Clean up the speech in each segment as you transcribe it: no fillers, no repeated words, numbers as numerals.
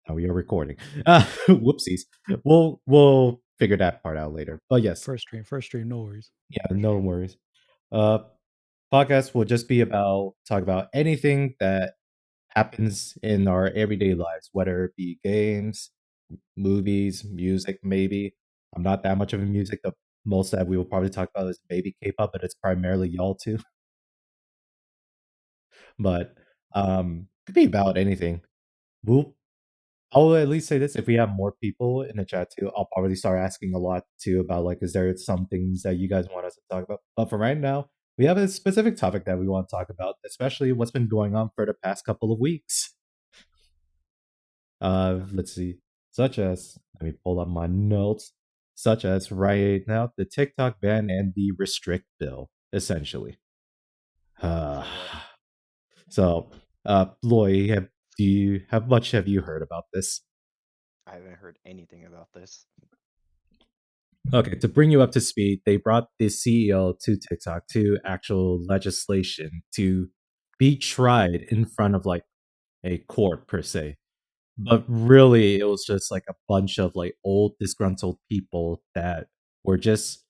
Oh, we are recording. Whoopsies. We'll figure that part out later. But yes, First stream, no worries. yeah, no worries. Uh, podcast will just be about talk about anything that happens in our everyday lives, whether it be games, movies, music, maybe. I'm not that much of a music. The most that we will probably talk about is maybe K-pop, but it's primarily y'all too. But could be about anything. We'll I'll at least say this: if we have more people in the chat too, I'll probably start asking a lot too about like, is there some things that you guys want us to talk about? But for right now, we have a specific topic that we want to talk about, especially what's been going on for the past couple of weeks. Let's see, such as let me pull up my notes, such as right now the TikTok ban and the restrict bill, essentially. Uh, For what? so, Loy, do you have much have you heard about this? I haven't heard anything about this. Okay, to bring you up to speed, they brought the CEO to TikTok to actual legislation to be tried in front of like a court per se. But really, it was just like a bunch of like old disgruntled people that were just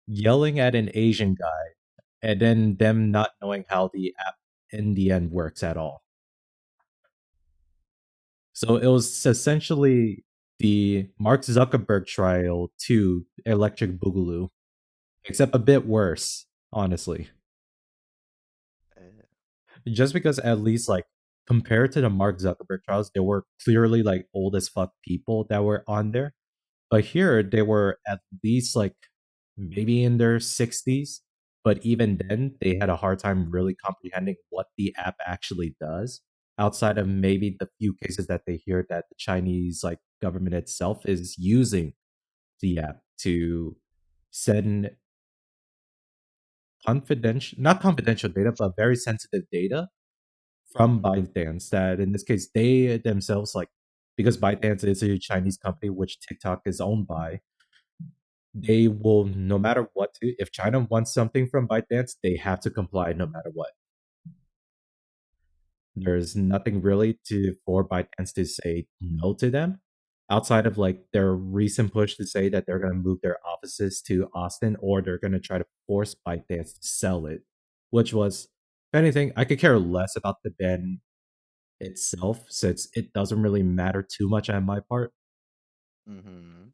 yelling at an Asian guy and then them not knowing how the app in the end works at all. So it was essentially the Mark Zuckerberg trial to Electric Boogaloo, except a bit worse, honestly. Uh, Just because at least like compared to the Mark Zuckerberg trials, there were clearly like old as fuck people that were on there. But here they were at least like maybe in their 60s. But even then, they had a hard time really comprehending what the app actually does. Outside of maybe the few cases that they hear that the Chinese like government itself is using the app to send confidential, not confidential data, but very sensitive data from mhm. ByteDance that in this case they themselves like because ByteDance is a Chinese company which TikTok is owned by, they will no matter what to, if China wants something from ByteDance, they have to comply no matter what. There's nothing really to for ByteDance to say no to them outside of like their recent push to say that they're going to move their offices to Austin or they're going to try to force ByteDance to sell it, which was if anything I could care less about the ban itself since it doesn't really matter too much on my part. Mhm.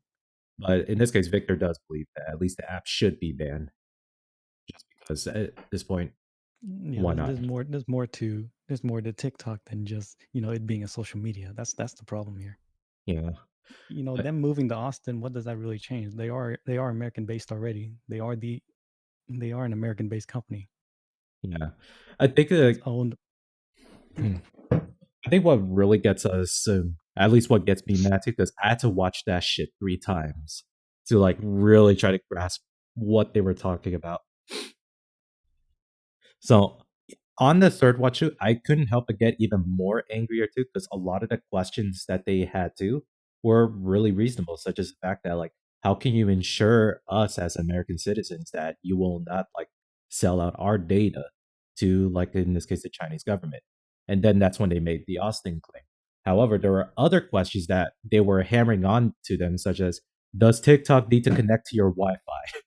But in this case, Victor does believe that at least the app should be banned just because at this point, Yeah, why not? there's more to TikTok than just it being a social media. That's the problem here. Yeah. But Them moving to Austin, what does that really change? They are American based already. They are an American based company. yeah. I think It's like owned. I think what really gets us, at least what gets me mad too, because I had to watch that shit 3 times to like really try to grasp what they were talking about. So on the third watch through, I couldn't help but get even more angrier too, because a lot of the questions that they had to were really reasonable, such as the fact that like, how can you ensure us as American citizens that you will not like sell out our data to like in this case the Chinese government? And then that's when they made the Austin claim. However, there were other questions that they were hammering on to them, such as does TikTok need to connect to your Wi-Fi?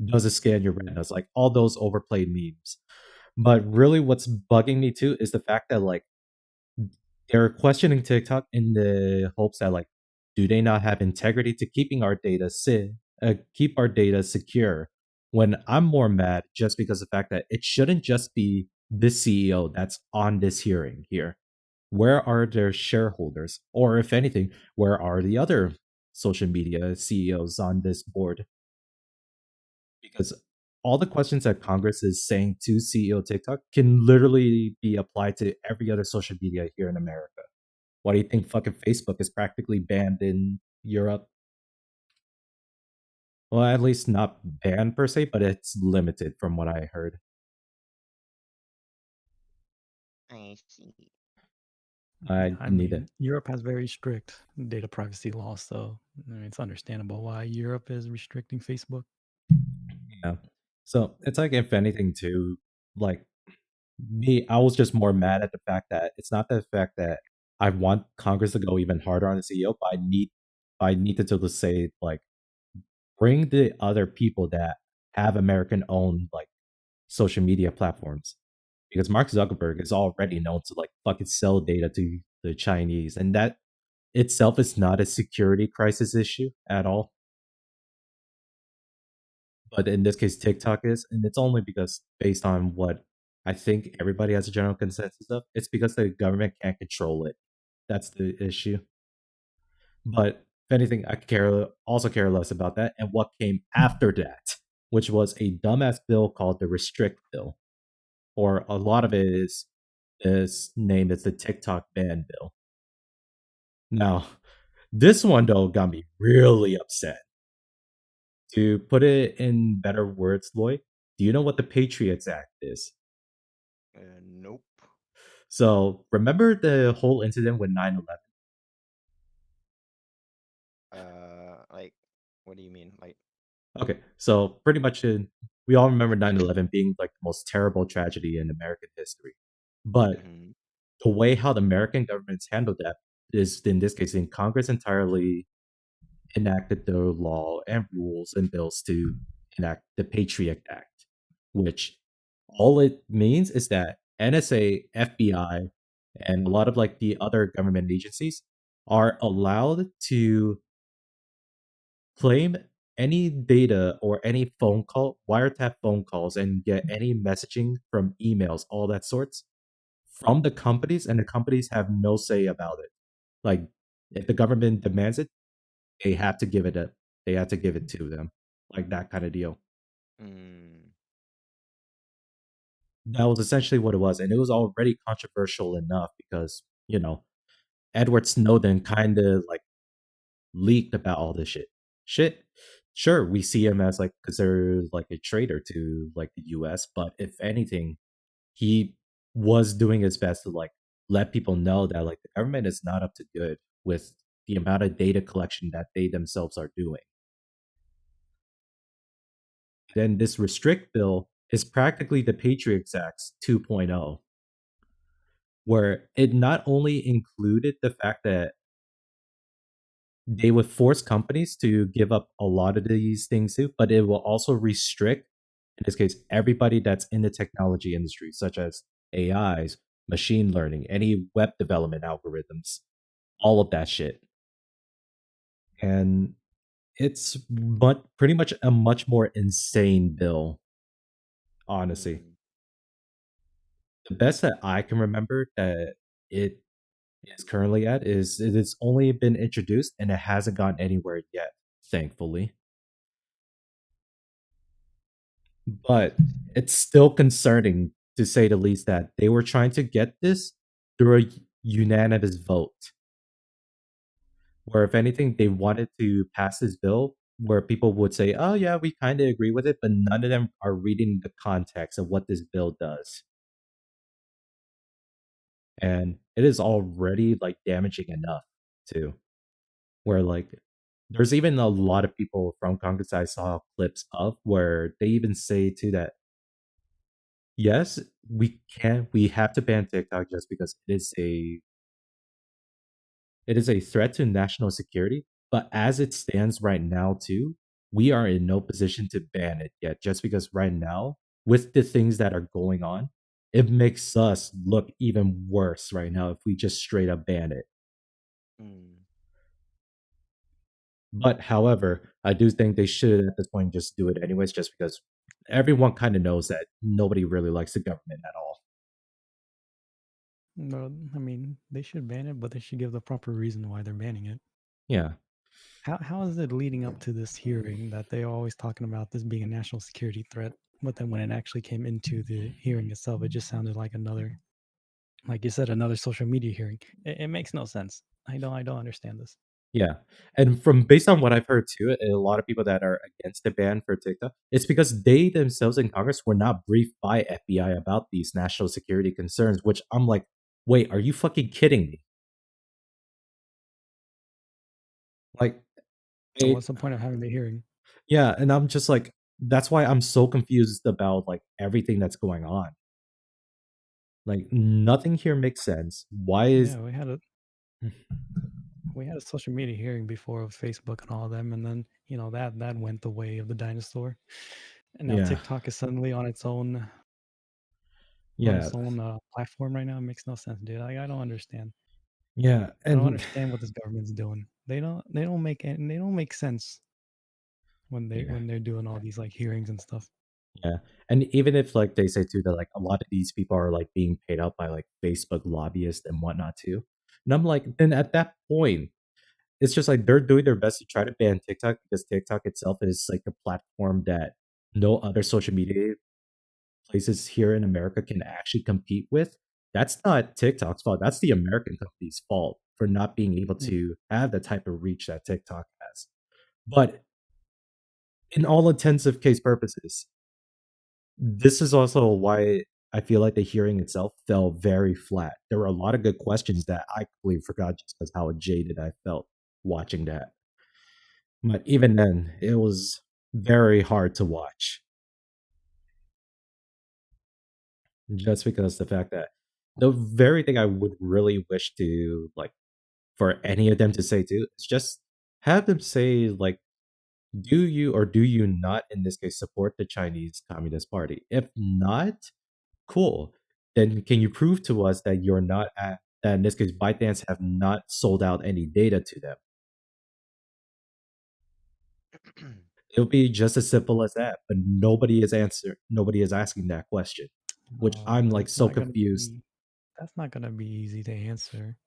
Does it scan your retinas? Like all those overplayed memes. But really, what's bugging me too is the fact that like they're questioning TikTok in the hopes that like, do they not have integrity to keeping our data keep our data secure? When I'm more mad just because of the fact that it shouldn't just be this CEO that's on this hearing here. Where are their shareholders, or if anything, where are the other social media CEOs on this board? Because all the questions that Congress is saying to CEO TikTok can literally be applied to every other social media here in America. Why do you think fucking Facebook is practically banned in Europe? Well, at least not banned per se, but it's limited from what I heard. I see. I I need it. mean, Europe has very strict data privacy laws, so I mean, it's understandable why Europe is restricting Facebook. Yeah. So it's like if anything too, like me, I was just more mad at the fact that it's not the fact that I want Congress to go even harder on the CEO, but I need to just say like bring the other people that have American owned like social media platforms because Mark Zuckerberg is already known to like fucking sell data to the Chinese, and that itself is not a security crisis issue at all. But in this case, TikTok is, and it's only because based on what I think everybody has a general consensus of, it's because the government can't control it. That's the issue. But if anything, I also care less about that and what came after that, which was a dumbass bill called the Restrict Bill, or a lot of it is named as the TikTok ban bill. Now, this one though got me really upset. To put it in better words, Lloyd, do you know what the Patriots Act is? Nope. So remember the whole incident with 9/11? Like, what do you mean? Like, Okay, so pretty much we all remember 9/11 being like the most terrible tragedy in American history. But mm-hmm. the way how the American governments handled that is, in this case, in Congress entirely enacted the law and rules and bills to enact the Patriot Act, which all it means is that NSA, FBI, and a lot of like the other government agencies are allowed to claim any data or any phone call, wiretap phone calls, and get any messaging from emails, all that sorts, from the companies, and the companies have no say about it. Like, if the government demands it, they have to give it a, they have to give it to them, like that kind of deal. Mm. That was essentially what it was, and it was already controversial enough because Edward Snowden kind of like leaked about all this shit. Shit. Sure, we see him as like considered like a traitor to like the US, but if anything, he was doing his best to like let people know that like the government is not up to good with the amount of data collection that they themselves are doing. Then this restrict bill is practically the Patriots Act 2.0, where it not only included the fact that they would force companies to give up a lot of these things too, but it will also restrict, in this case, everybody that's in the technology industry, such as AIs, machine learning, any web development algorithms, all of that shit. And it's pretty much a much more insane bill, honestly. Mm. The best that I can remember that it is currently at is it has only been introduced and it hasn't gone anywhere yet, thankfully. But it's still concerning, to say the least, that they were trying to get this through a unanimous vote. Where, if anything, they wanted to pass this bill where people would say, oh, yeah, we kind of agree with it, but none of them are reading the context of what this bill does. And it is already like damaging enough, too. Where, like, there's even a lot of people from Congress I saw clips of where they even say, too, that yes, we have to ban TikTok just because it is a threat to national security, but as it stands right now too, we are in no position to ban it yet just because right now with the things that are going on, it makes us look even worse right now if we just straight up ban it. Mm. But however, I do think they should at this point just do it anyways just because everyone kind of knows that nobody really likes the government at all. No, I mean they should ban it, but they should give the proper reason why they're banning it. Yeah. How is it leading up to this hearing that they're always talking about this being a national security threat, but then when it actually came into the hearing itself, it just sounded like another, like you said, another social media hearing. It makes no sense. I don't understand this. Yeah. And from based on what I've heard too, a lot of people that are against the ban for TikTok, it's because they themselves in Congress were not briefed by FBI about these national security concerns, which I'm like, wait, are you fucking kidding me? Like, So it, what's the point of having the hearing? yeah, and I'm just like, that's why I'm so confused about like everything that's going on. Like, nothing here makes sense. Why is Yeah, we had it. We had a social media hearing before of Facebook and all of them, and then that went the way of the dinosaur, and now Yeah. TikTok is suddenly on its own Yeah. platform right now. It makes no sense, dude. I don't understand. Yeah. I don't And understand what this government's doing. They don't make sense when yeah. they're doing all these like hearings and stuff. Yeah. And even if like they say too that like a lot of these people are like being paid out by like Facebook lobbyists and whatnot too. And I'm like, then at that point, it's just like they're doing their best to try to ban TikTok because TikTok itself is like a platform that no other social media places here in America can actually compete with. That's not TikTok's fault. That's the American company's fault for not being able Mm. to have the type of reach that TikTok has. But in all intensive case purposes, this is also why I feel like the hearing itself fell very flat. There were a lot of good questions that I completely forgot just because how jaded I felt watching that. But even then, it was very hard to watch. Just because the fact that the very thing I would really wish to like for any of them to say too is just have them say like, do you or do you not in this case support the Chinese Communist Party? If not, cool. Then can you prove to us that you're not at that in this case ByteDance have not sold out any data to them? It'll be just as simple as that, but nobody is asking that question, which I'm But like so confused. that's not gonna be easy to answer.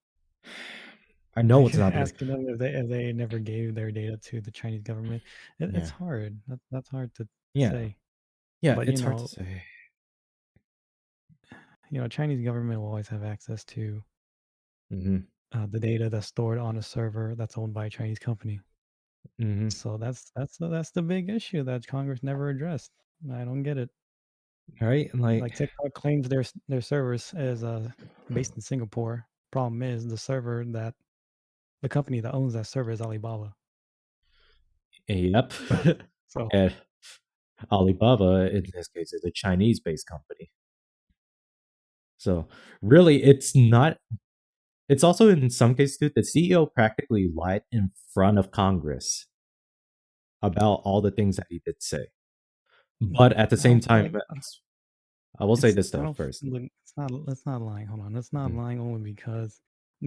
I know Like it's not gonna be. asking them if they never gave their data to the Chinese government. It's Yeah. hard. That's hard to Yeah. say. Yeah, But it's hard to say. Chinese government will always have access to Mhm. the data that's stored on a server that's owned by a Chinese company. Mhm. So that's the big issue that Congress never addressed. I don't get it. Right? And Like TikTok claims their servers is based in Singapore. Problem is the company that owns that server is Alibaba. yep. So And Alibaba in this case is a Chinese-based company. So really it's not it's also in some cases too, the CEO practically lied in front of Congress about all the things that he did say. But at the I same don't feel time, like I will say it's this I though don't first. look, it's not lying. Hold on, it's not Mm. lying only because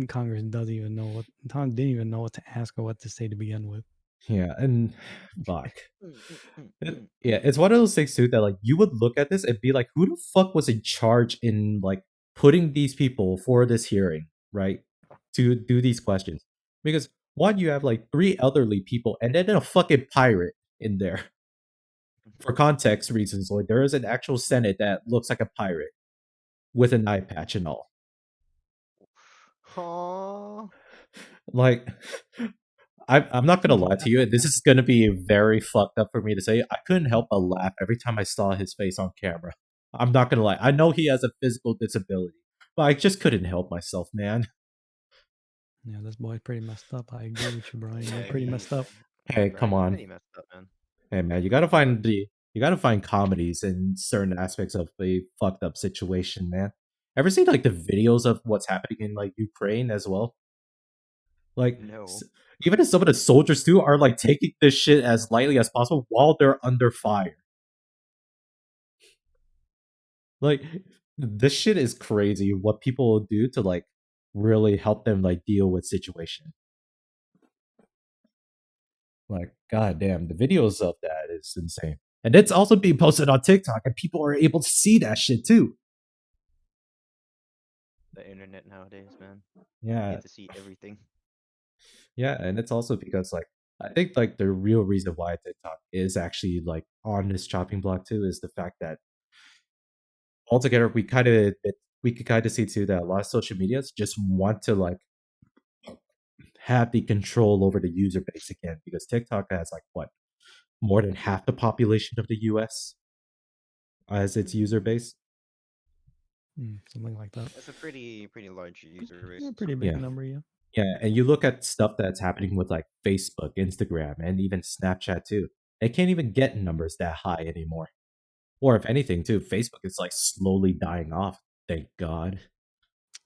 Congress doesn't even know what Tom didn't even know what to ask or what to say to begin with. Yeah, and fuck. Yeah, it's one of those things too that like you would look at this and be like, who the fuck was in charge in like putting these people for this hearing, right? To do these questions. Because one, you have like three elderly people and then a fucking pirate in there. For context reasons, like there is an actual Senate that looks like a pirate with an eye patch and all. Aw. Like I'm not gonna lie to you. This is gonna be very fucked up for me to say. I couldn't help but laugh every time I saw his face on camera. I'm not gonna lie. I know he has a physical disability, but I just couldn't help myself, man. Yeah, this boy's pretty messed up. I agree with you, Brian. You're Yeah, pretty messed up. Hey, come Brian, you're on. pretty messed up, man. Hey, man, you gotta find comedies in certain aspects of a fucked up situation, man. Ever seen like the videos of what's happening in like Ukraine as well? Like, No. even if some of the soldiers too are like taking this shit as lightly as possible while they're under fire. Like, this shit is crazy. What people do to like really help them like deal with situation. Like, goddamn, the videos of that is insane, and it's also being posted on TikTok, and people are able to see that shit too. The internet nowadays, man. You Yeah, get to see everything. yeah, and it's also because like I think like the real reason why TikTok is actually like on this chopping block too is the fact that altogether we could kind of see too that a lot of social medias just want to like have the control over the user base again because TikTok has like what more than half the population of the US as its user base. Something like that. That's a pretty large user Yeah, base. pretty big Yeah. number, yeah. Yeah, and you look at stuff that's happening with like Facebook, Instagram, and even Snapchat too. They can't even get numbers that high anymore. Or if anything, too, Facebook is like slowly dying off. Thank God.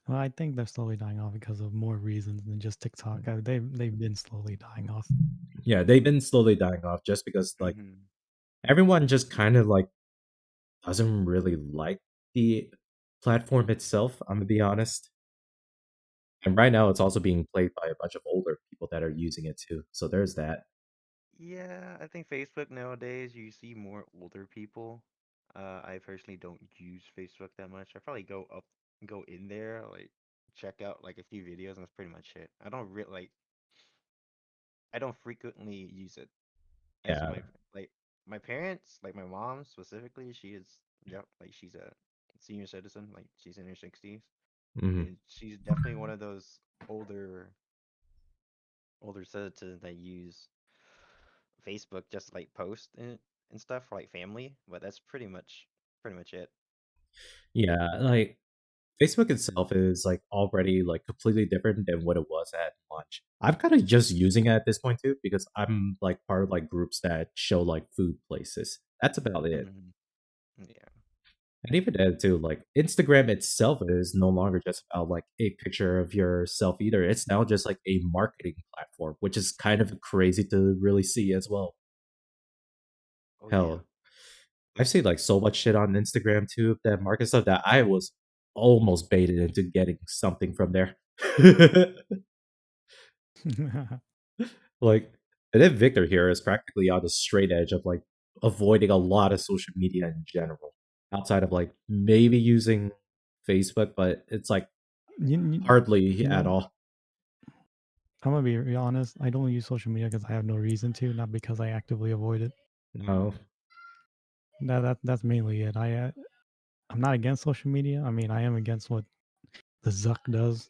Well, I think they're slowly dying off because of more reasons than just TikTok. They've been slowly dying off. Yeah, they've been slowly dying off just because like Mm-hmm. everyone just kind of like doesn't really like the platform itself. I'm gonna be honest. And right now, it's also being played by a bunch of older people that are using it too. So there's that. Yeah, I think Facebook nowadays you see more older people. I personally don't use Facebook that much. I probably go in there, like check out like a few videos, and that's pretty much it. I don't frequently use it. I see Yeah. my parents, like my mom specifically, she is, yep, like she's a senior citizen, like she's in her 60s, Hmm. and she's definitely one of those older older citizens that use Facebook just to, like post and stuff for like family, but that's pretty much it. Yeah, like Facebook itself is like already like completely different than what it was at launch. I'm kind of just using it at this point too because I'm like part of like groups that show like food places. That's about it. Hmm. Yeah. And even then too, like Instagram itself is no longer just about like a picture of yourself either. It's now just like a marketing platform, which is kind of crazy to really see as well. Oh yeah. Hell, I've seen like so much shit on Instagram too, that market stuff that I was almost baited into getting something from there. Like, and then Victor here is practically on the straight edge of like avoiding a lot of social media in general, outside of like maybe using Facebook, but it's like hardly you at know, all. I'm gonna be real honest. I don't use social media because I have no reason to, not because I actively avoid it. No. That's mainly it. I'm not against social media. I mean, I am against what the Zuck does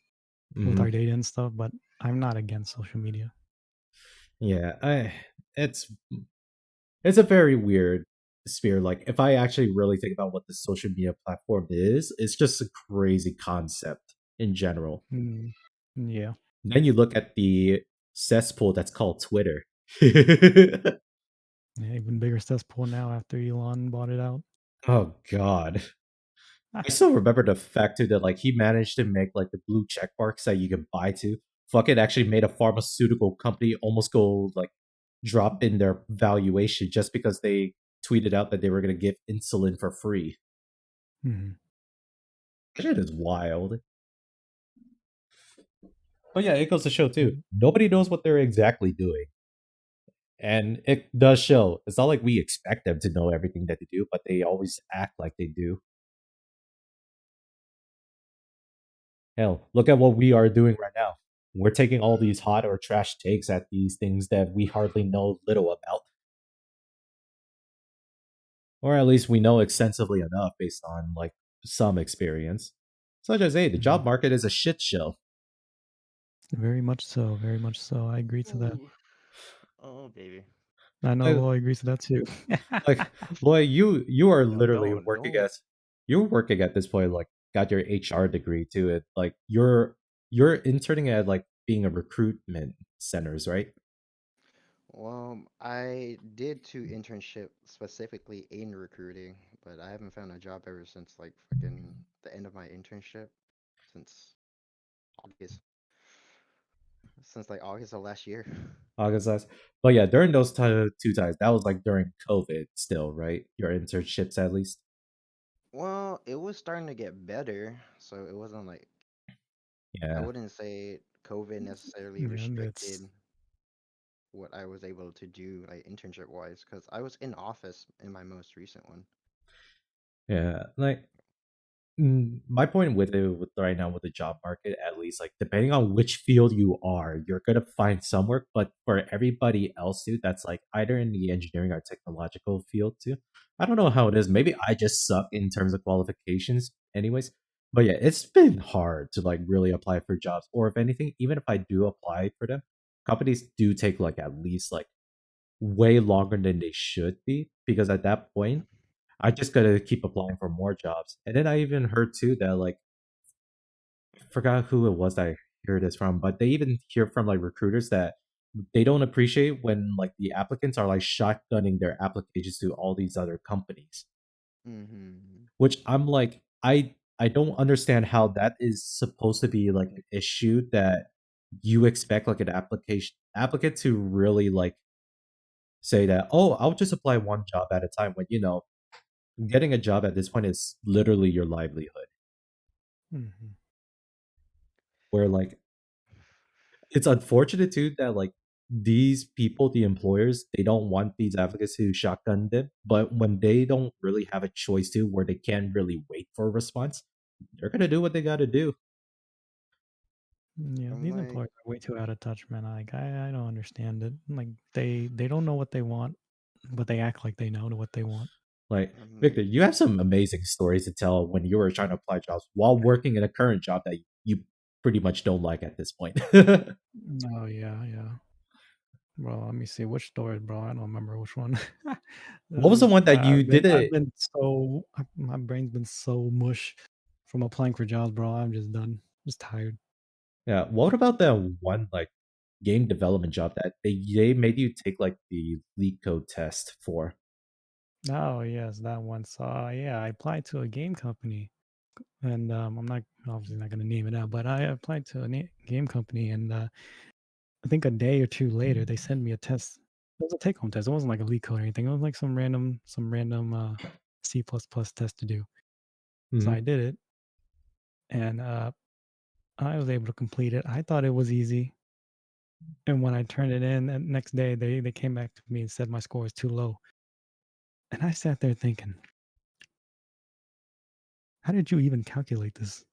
with Hmm. our data and stuff, but I'm not against social media. Yeah, it's it's a very weird sphere. Like, if I actually really think about what the social media platform is, it's just a crazy concept in general. Mm, yeah. Then you look at the cesspool that's called Twitter. Yeah, even bigger cesspool now after Elon bought it out. Oh god. I still remember the fact too that like he managed to make like the blue check marks that you can buy to. Fucking actually made a pharmaceutical company almost go like drop in their valuation just because they tweeted out that they were gonna give insulin for free. Mhm. That shit is wild. But yeah, it goes to show too. Mm, Nobody knows what they're exactly doing. And it does show. It's not like we expect them to know everything that they do, but they always act like they do. Hell, look at what we are doing right now. We're taking all these hot or trash takes at these things that we hardly know little about. Or at least we know extensively enough based on like some experience. Such as, hey, the mhm. job market is a shit show. Very much so. Very much so. I agree to that. Ooh. Oh baby. I know Uh, Loy agrees to that too. Like, boy, you are No, literally working don't. as you're working at this point, like got your HR degree to it. Like you're interning at like being a recruitment centers, right? Well, I did two internship specifically in recruiting, but I haven't found a job ever since like fucking the end of my internship, since August, since like August of last year. August last. But yeah, during those two times, that was like during COVID still, right? Your internships at least. Well, it was starting to get better, so it wasn't like, I Yeah. wouldn't say COVID necessarily Yeah, it's restricted what I was able to do like internship wise, because I was in office in my most recent one. Yeah. Like my point with it with right now with the job market, at least, like depending on which field you are, you're gonna find some work. But for everybody else too, that's like either in the engineering or technological field too. I don't know how it is. Maybe I just suck in terms of qualifications, anyways. But yeah, it's been hard to like really apply for jobs. Or if anything, even if I do apply for them, companies do take like at least like way longer than they should be because at that point I just gotta keep applying for more jobs. And then I even heard too that like I forgot who it was that I heard this from, but they even hear from like recruiters that they don't appreciate when like the applicants are like shotgunning their applications to all these other companies. Mm-hmm. Which I'm like, I I don't understand how that is supposed to be like an issue that you expect like an applicant to really like say that, oh, I'll just apply one job at a time, when getting a job at this point is literally your livelihood. Mhm. Where like it's unfortunate too that like these people, the employers, they don't want these applicants to shotgun them, but when they don't really have a choice to, where they can't really wait for a response, they're gonna do what they gotta do. Yeah, I'm these like, employers are way too out of touch, man. Like I don't understand it. Like they don't know what they want, but they act like they know what they want. Like, I'm Victor, like, you have some amazing stories to tell when you were trying to apply jobs while working in a current job that you pretty much don't like at this point. Oh yeah, yeah. Bro, let me see which story, bro. I don't remember which one. What was the one that you did I've it? been so my brain's been so mush from applying for jobs, bro. I'm just done. Just tired. Yeah, what about that one like game development job that they made you take like the leak code test for? Oh yes, that one. So yeah, I applied to a game company, and I'm not obviously not going to name it out, but I applied to a game company, and I think a day or two later they sent me a test. It was a take-home test. It wasn't like a leak code or anything. It was like some random C++ test to do. So I Mhm. did it, and I was able to complete it. I thought it was easy, and when I turned it in, the next day they came back to me and said my score was too low, and I sat there thinking, how did you even calculate this?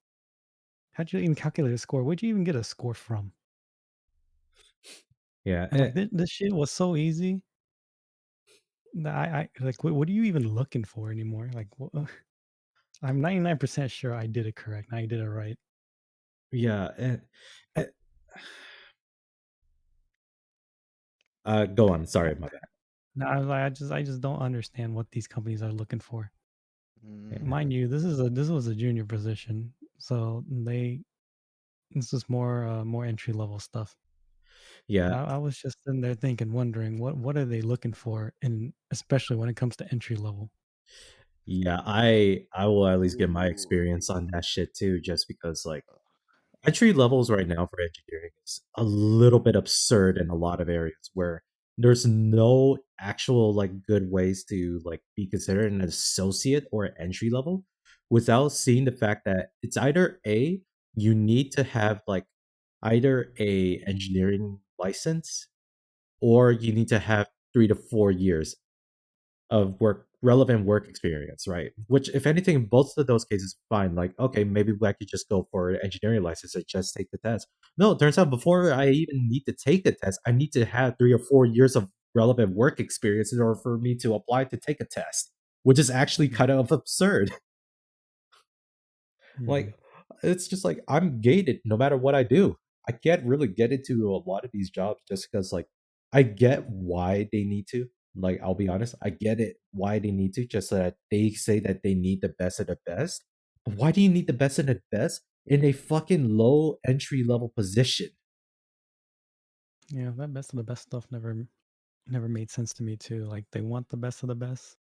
How did you even calculate a score? Where'd you even get a score from? Yeah, And like this shit was so easy that I like what are you even looking for anymore? Like I'm 99% sure I did it correct. I did it right. yeah. Eh, go on. Sorry, my bad. No, I was like, I just don't understand what these companies are looking for. Yeah, Mind you, this was a junior position, so this is more entry level stuff. yeah, I was just in there thinking, wondering what are they looking for, and especially when it comes to entry level. yeah. I will at least get my ooh, experience on that shit too, just because like entry levels right now for engineering is a little bit absurd in a lot of areas where there's no actual like good ways to like be considered an associate or entry level without seeing the fact that it's either a you need to have like either a engineering license or you need to have 3 to 4 years of relevant work experience, right? Which, if anything, in both of those cases, fine. Like, okay, maybe I could just go for an engineering license and just take the test. No, it turns out before I even need to take the test, I need to have 3 or 4 years of relevant work experience in order for me to apply to take a test, which is actually kind of absurd. Mm-hmm. Like, it's just like I'm gated no matter what I do. I can't really get into a lot of these jobs just because, like, I get why they need to. Like, I'll be honest, I get it why they need to, just so that they say that they need the best of the best. But why do you need the best of the best in a fucking low entry level position? Yeah, that best of the best stuff never made sense to me too. Like they want the best of the best,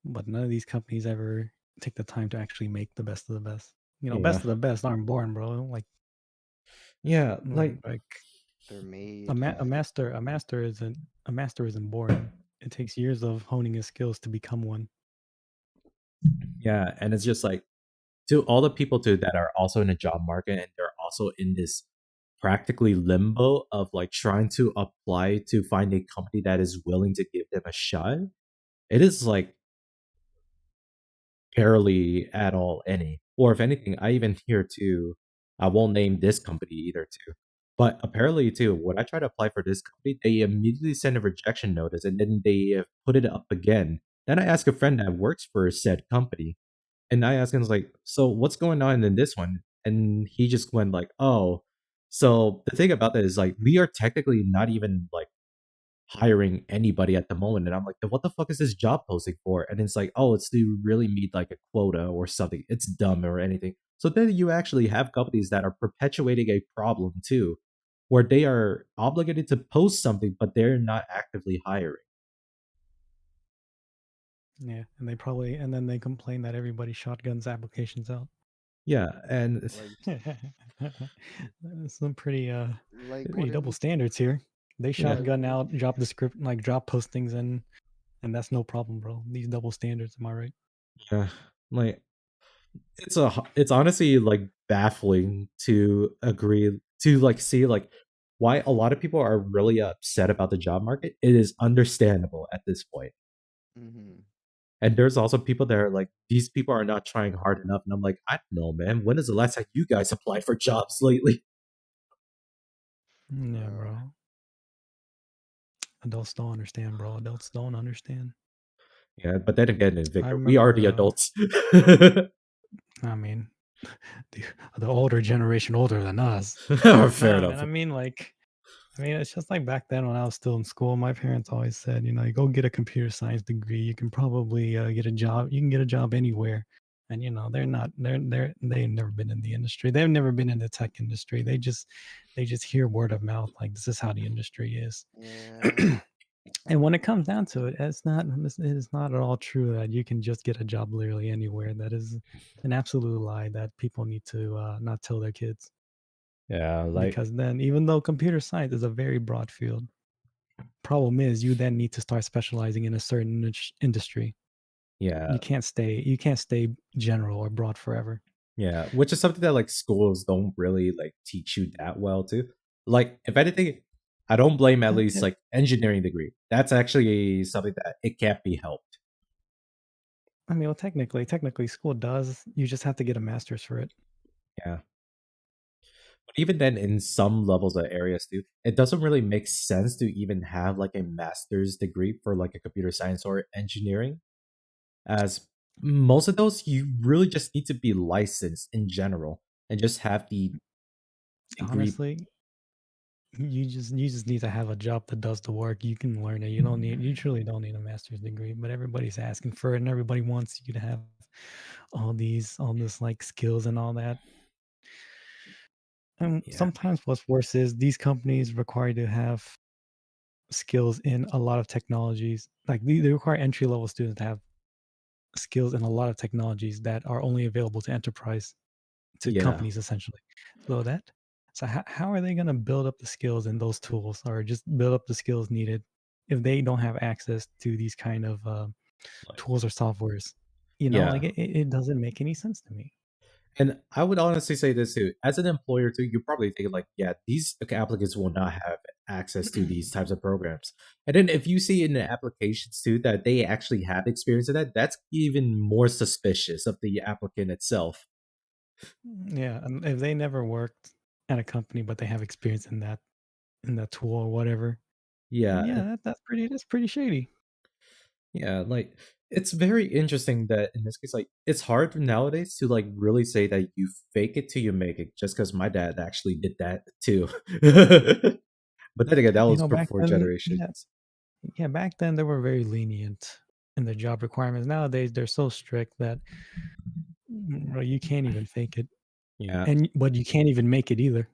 but none of these companies ever take the time to actually make the best of the best. You know, Yeah. best of the best aren't born, bro. Yeah, Like like like they're made. a master isn't born. It takes years of honing his skills to become one. yeah, and it's just like to all the people too that are also in a job market and they're also in this practically limbo of like trying to apply to find a company that is willing to give them a shot. It is like barely at all any. Or if anything, I even hear too, I won't name this company either too. But apparently too, when I try to apply for this company, they immediately send a rejection notice and then they put it up again. Then I ask a friend that works for said company, and I asked him, like, so what's going on in this one? And he just went like, oh, so the thing about that is like we are technically not even like hiring anybody at the moment. And I'm like, then what the fuck is this job posting for? And it's like, oh, it's to really meet like a quota or something. It's dumb or anything. So then you actually have companies that are perpetuating a problem too, where they are obligated to post something, but they're not actively hiring. Yeah, and then they complain that everybody shotguns applications out. Yeah, and Like, Some pretty what pretty if double you? standards here. They yeah, Like, shotgun what if? out job descript like job postings and that's no problem, bro. These double standards, am I right? yeah, like it's honestly like baffling to agree to like see like why a lot of people are really upset about the job market. It is understandable at this point. Mm-hmm. And there's also people that are like, these people are not trying hard enough. And I'm like, I don't know, man. When is the last time you guys applied for jobs lately? Yeah, Bro. bro. Adults don't understand, bro. Adults don't understand. Yeah, but then again, I Victor, we are the remember adults. I mean the, the older generation older than us. Fair Nah, man. enough. I mean, it's just like back then when I was still in school. My parents always said, you know, you go get a computer science degree. You can probably get a job. You can get a job anywhere. And you know, they've never been in the industry. They've never been in the tech industry. They just hear word of mouth like this is how the industry is. Yeah. And when it comes down to it, it is not at all true that you can just get a job literally anywhere. That is an absolute lie that people need to not tell their kids, Yeah, like, because then even though computer science is a very broad field, problem is you then need to start specializing in a certain industry. yeah, You can't stay general or broad forever. yeah, which is something that like schools don't really like teach you that well too. Like, if anything, I don't blame at least Yeah, like engineering degree. That's actually something that it can't be helped. I mean, well, technically, school does. You just have to get a master's for it. Yeah. But even then, in some levels of areas too, it doesn't really make sense to even have like a master's degree for like a computer science or engineering, as most of those you really just need to be licensed in general and just have the degree. Honestly, you just need to have a job that does the work. You can learn it. You truly don't need a master's degree, but everybody's asking for it and everybody wants you to have all this like skills and all that. And Yeah, sometimes what's worse is these companies require you to have skills in a lot of technologies. Like they require entry level students to have skills in a lot of technologies that are only available to enterprise to yeah, companies essentially. So that so how are they going to build up the skills in those tools or just build up the skills needed if they don't have access to these kind of like, tools or softwares? You know, yeah. like it doesn't make any sense to me. And I would honestly say this too. As an employer too, you're probably thinking like, yeah, these applicants will not have access to these types of programs. And then if you see in the applications too that they actually have experience in that, that's even more suspicious of the applicant itself. Yeah, and if they never worked at a company but they have experience in that tool or whatever, then Yeah, yeah, that's pretty shady. yeah, like it's very interesting that in this case, like it's hard nowadays to like really say that you fake it till you make it, just because my dad actually did that too. But then again, that You was know, back before then, generations. yeah, back then they were very lenient in the job requirements. Nowadays they're so strict that bro, you can't even fake it, Yeah, and but you can't even make it either.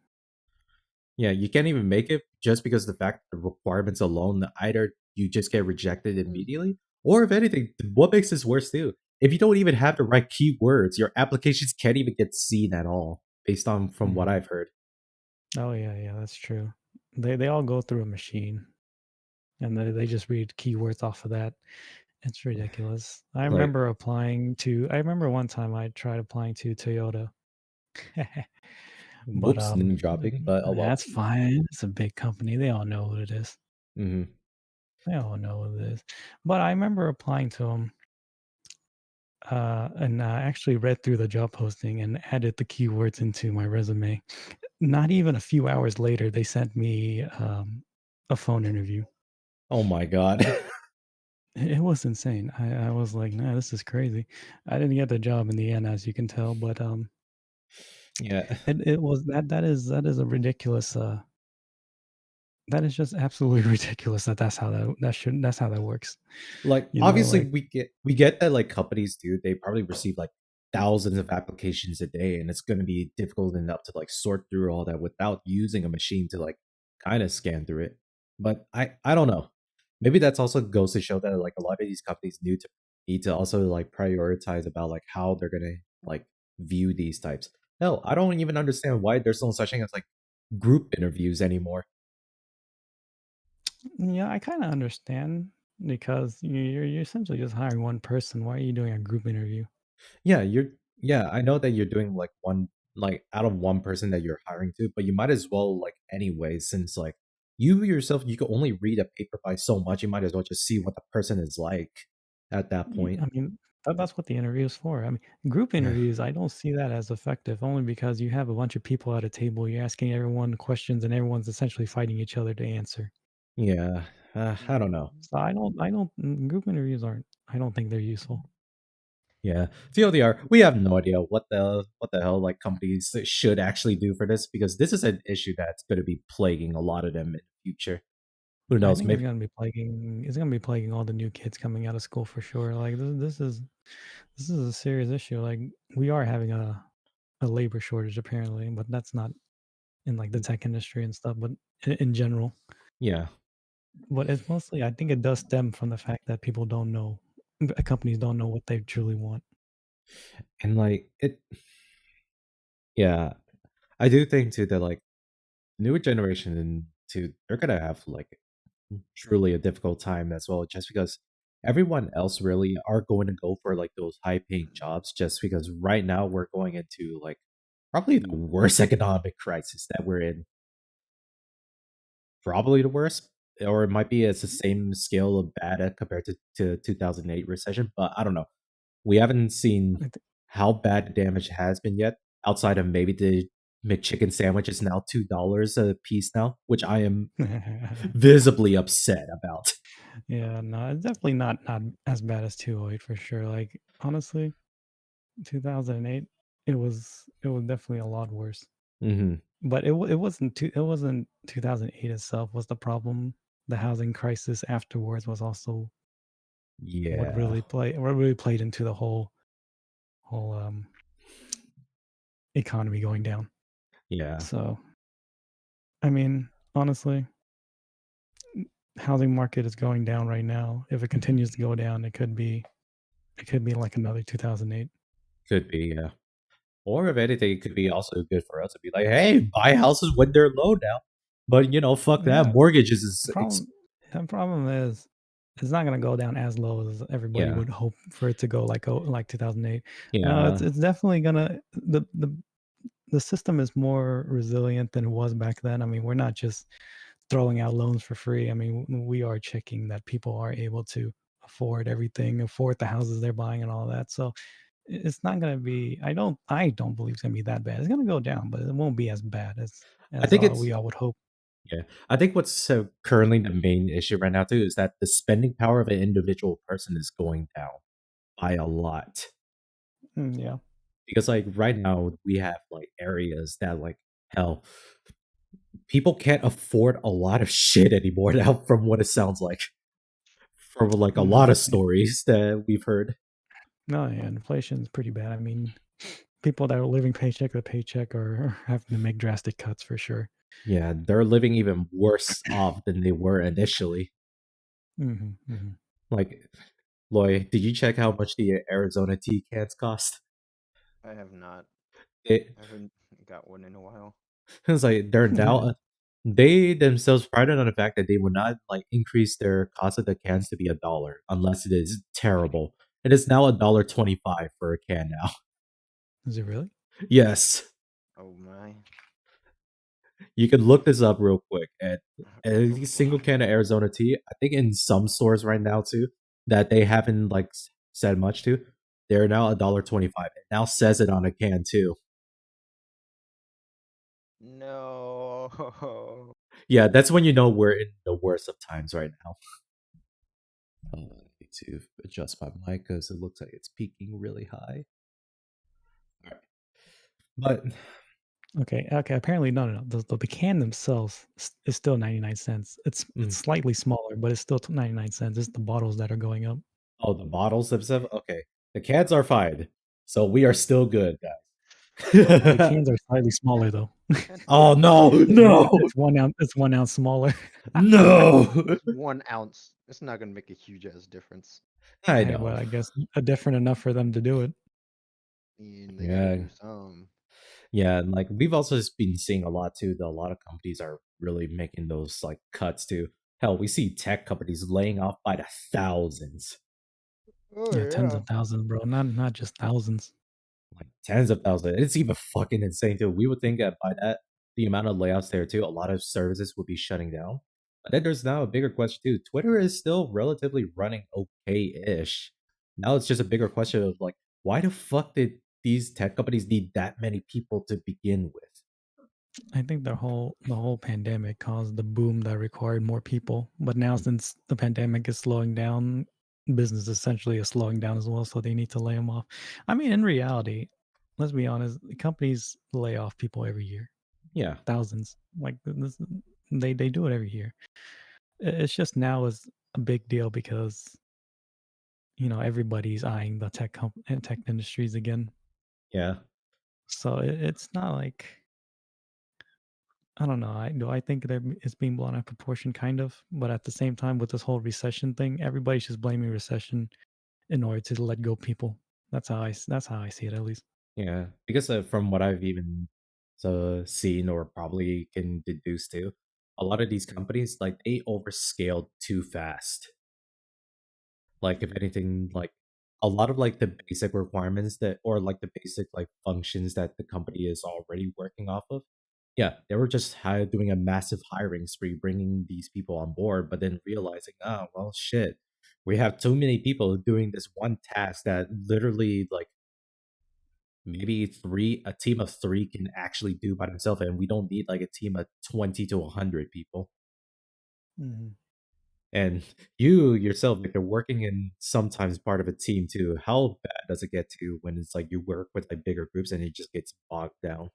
yeah, you can't even make it just because the fact the requirements alone, either you just get rejected immediately, or if anything, what makes this worse too? If you don't even have the right keywords, your applications can't even get seen at all, based on from what Mhm. I've heard. Oh yeah, yeah, that's true. They all go through a machine, and they just read keywords off of that. It's ridiculous. Like, I remember one time I tried applying to Toyota. But whoops, name dropping, but oh well. that's fine. It's a big company. They all know what it is. Hmm. They all know what it is. But I remember applying to them, and I actually read through the job posting and added the keywords into my resume. Not even a few hours later, they sent me a phone interview. Oh my god. It was insane. I was like, nah, this is crazy. I didn't get the job in the end, as you can tell, but Yeah. it was that is a ridiculous that is just absolutely ridiculous that that's how that works. Like You know, obviously like we get that like companies do, they probably receive like thousands of applications a day, and it's gonna be difficult enough to like sort through all that without using a machine to like kind of scan through it. But I don't know. Maybe that's also goes to show that like a lot of these companies need to also like prioritize about like how they're gonna like view these types. Hell, I don't even understand why there's no such thing as like group interviews anymore. Yeah, I kind of understand because you're essentially just hiring one person. Why are you doing a group interview? Yeah, I know that you're doing like one like out of one person that you're hiring to, but you might as well like anyway, since like you yourself you can only read a paper by so much, you might as well just see what the person is like at that point. I mean, that's what the interview is for. I mean, group Yeah. interviews, I don't see that as effective only because you have a bunch of people at a table. You're asking everyone questions, and everyone's essentially fighting each other to answer. Yeah. I don't know. So group interviews aren't. I don't think they're useful. Yeah. TLDR, we have no idea what the hell like companies should actually do for this because this is an issue that's going to be plaguing a lot of them in the future. Who I knows? think it's Maybe gonna be plaguing. It's gonna be plaguing all the new kids coming out of school for sure. Like this is a serious issue. Like we are having a labor shortage apparently, but that's not in like the tech industry and stuff, but in general. yeah. But it's mostly, I think it does stem from the fact that people don't know, companies don't know what they truly want. And like it yeah, I do think too that like newer generation and too they're gonna have like truly a difficult time as well, just because everyone else really are going to go for like those high paying jobs just because right now we're going into like probably the worst economic crisis that we're in. Probably the worst. Or it might be it's the same scale of bad compared to 2008 recession, but I don't know. We haven't seen I thi- how bad the damage has been yet, outside of maybe the McChicken sandwich is now $2 a piece now, which I am visibly upset about. Yeah, no, it's definitely not as bad as 208 for sure. Like honestly, 2008, it was definitely a lot worse. Hmm. But it wasn't 2008 itself was the problem. The housing crisis afterwards was also Yeah, what really played into the whole economy going down. yeah. So, I mean, honestly, housing market is going down right now. If it continues to go down, it could be like another 2008. Could be, yeah. Or if anything, it could be also good for us to be like, hey, buy houses when they're low now. But fuck that. Yeah, Mortgages the is problem is it's not gonna go down as low as everybody yeah, would hope for it to go, like 2008. No, yeah. it's definitely gonna the system is more resilient than it was back then. I mean, we're not just throwing out loans for free. I mean, we are checking that people are able to afford everything, afford the houses they're buying and all that. So it's not going to be. I don't believe it's going to be that bad. It's going to go down, but it won't be as bad as I think we it's all would hope. yeah. I think what's currently the main issue right now too is that the spending power of an individual person is going down by a lot. Yeah. Because like right now we have like areas that like hell people can't afford a lot of shit anymore now from what it sounds like from like a lot No, of stories that we've heard. no, yeah, inflation's pretty bad. I mean, people that are living paycheck to paycheck are having to make drastic cuts for sure. Yeah, they're living even worse off than they were initially. Hmm. Like, Loy, did you check how much the Arizona tea cans cost? I have not. It, I haven't got one in a while. it's like they're now they themselves prided on the fact that they would not like increase their cost of the cans to be $1 unless it is terrible. It is now $1.25 for a can now. Is it really? Yes, Oh my. you can look this up real quick. And a single can of Arizona tea, I think in some stores right now too, that they haven't like said much to, they're now $1.25. It now says it on a can too. No. Yeah, that's when you know we're in the worst of times right now. I need to adjust my mic because it looks like it's peaking really high. All right, but Okay. Apparently, no. The can themselves is still 99 cents. It's mm, slightly smaller, but it's still 99 cents. It's the bottles that are going up. oh, the bottles themselves. Okay, the cans are fine, so we are still good, The guys. cans are slightly smaller though. Oh no, no, It's 1 ounce. It's 1 ounce smaller. no! 1 ounce. It's not gonna make a huge ass difference. I Hey, know. but I guess different enough for them to do it. mean, they gotta Yeah, do some. yeah, and like we've also just been seeing a lot too. That a lot of companies are really making those like cuts too. Hell, we see tech companies laying off by the thousands, Oh Yeah, tens yeah. of thousands, bro. Not just thousands. like tens of thousands. It's even fucking insane too. We would think that by that the amount of layoffs there too, a lot of services would be shutting down. But then there's now a bigger question too. Twitter is still relatively running okay-ish. Now it's just a bigger question of like, why the fuck did these tech companies need that many people to begin with? I think the whole pandemic caused the boom that required more people. But now, since the pandemic is slowing down, business essentially is slowing down as well. So they need to lay them off. I mean, in reality, let's be honest, companies lay off people every year, Yeah, thousands. Like this, they do it every year. It's just now is a big deal because everybody's eyeing the tech industries again. yeah. So it's not like I don't know. I think that it's being blown out of proportion, kind of. But at the same time, with this whole recession thing, everybody's just blaming recession in order to let go people. That's how I see it, at least. Yeah, because from what I've even seen or probably can deduce too, a lot of these companies like they overscaled too fast. Like if anything, like a lot of like the basic requirements that or like the basic like functions that the company is already working off of. Yeah, they were just doing a massive hiring spree, bringing these people on board, but then realizing, oh well, shit, we have too many people doing this one task that literally like maybe a team of three can actually do by themselves, and we don't need like a team of 20 to 100 people. Mhm. And you yourself, like you're working in sometimes part of a team too. How bad does it get to when it's like you work with like bigger groups and it just gets bogged down?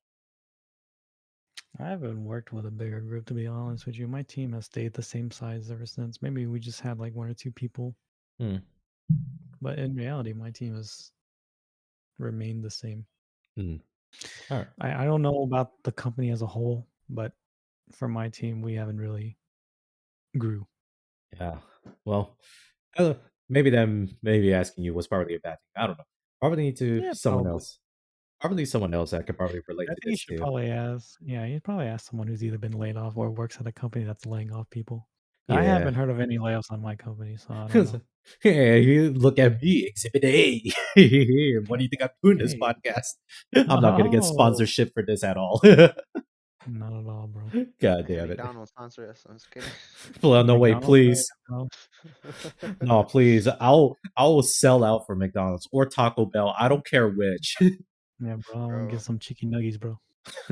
I haven't worked with a bigger group, to be honest with you. My team has stayed the same size ever since. Maybe we just had like one or two people, Hmm. but in reality, my team has remained the same. Hmm. All right. I don't know about the company as a whole, but for my team, we haven't really grew. Yeah. Well, uh, maybe them maybe asking you was probably a bad thing. I don't know. Probably need to Yeah, someone probably. else. Probably someone else that could probably relate I to think you this should too. probably ask. Yeah, you'd probably ask someone who's either been laid off or works at a company that's laying off people. I Yeah. haven't heard of any layoffs on my company, so I don't know. Yeah, you look at me, Exhibit A. What do you think I'm doing this Hey, podcast? I'm not gonna get oh, sponsorship for this at all. not at all, bro. God Hey, damn it. McDonald's sponsor us. I'm just kidding. Well, no way, McDonald's, please. no, No, please. I'll sell out for McDonald's or Taco Bell. I don't care which. yeah, bro. I want to get Bro. some chicken nuggets, bro.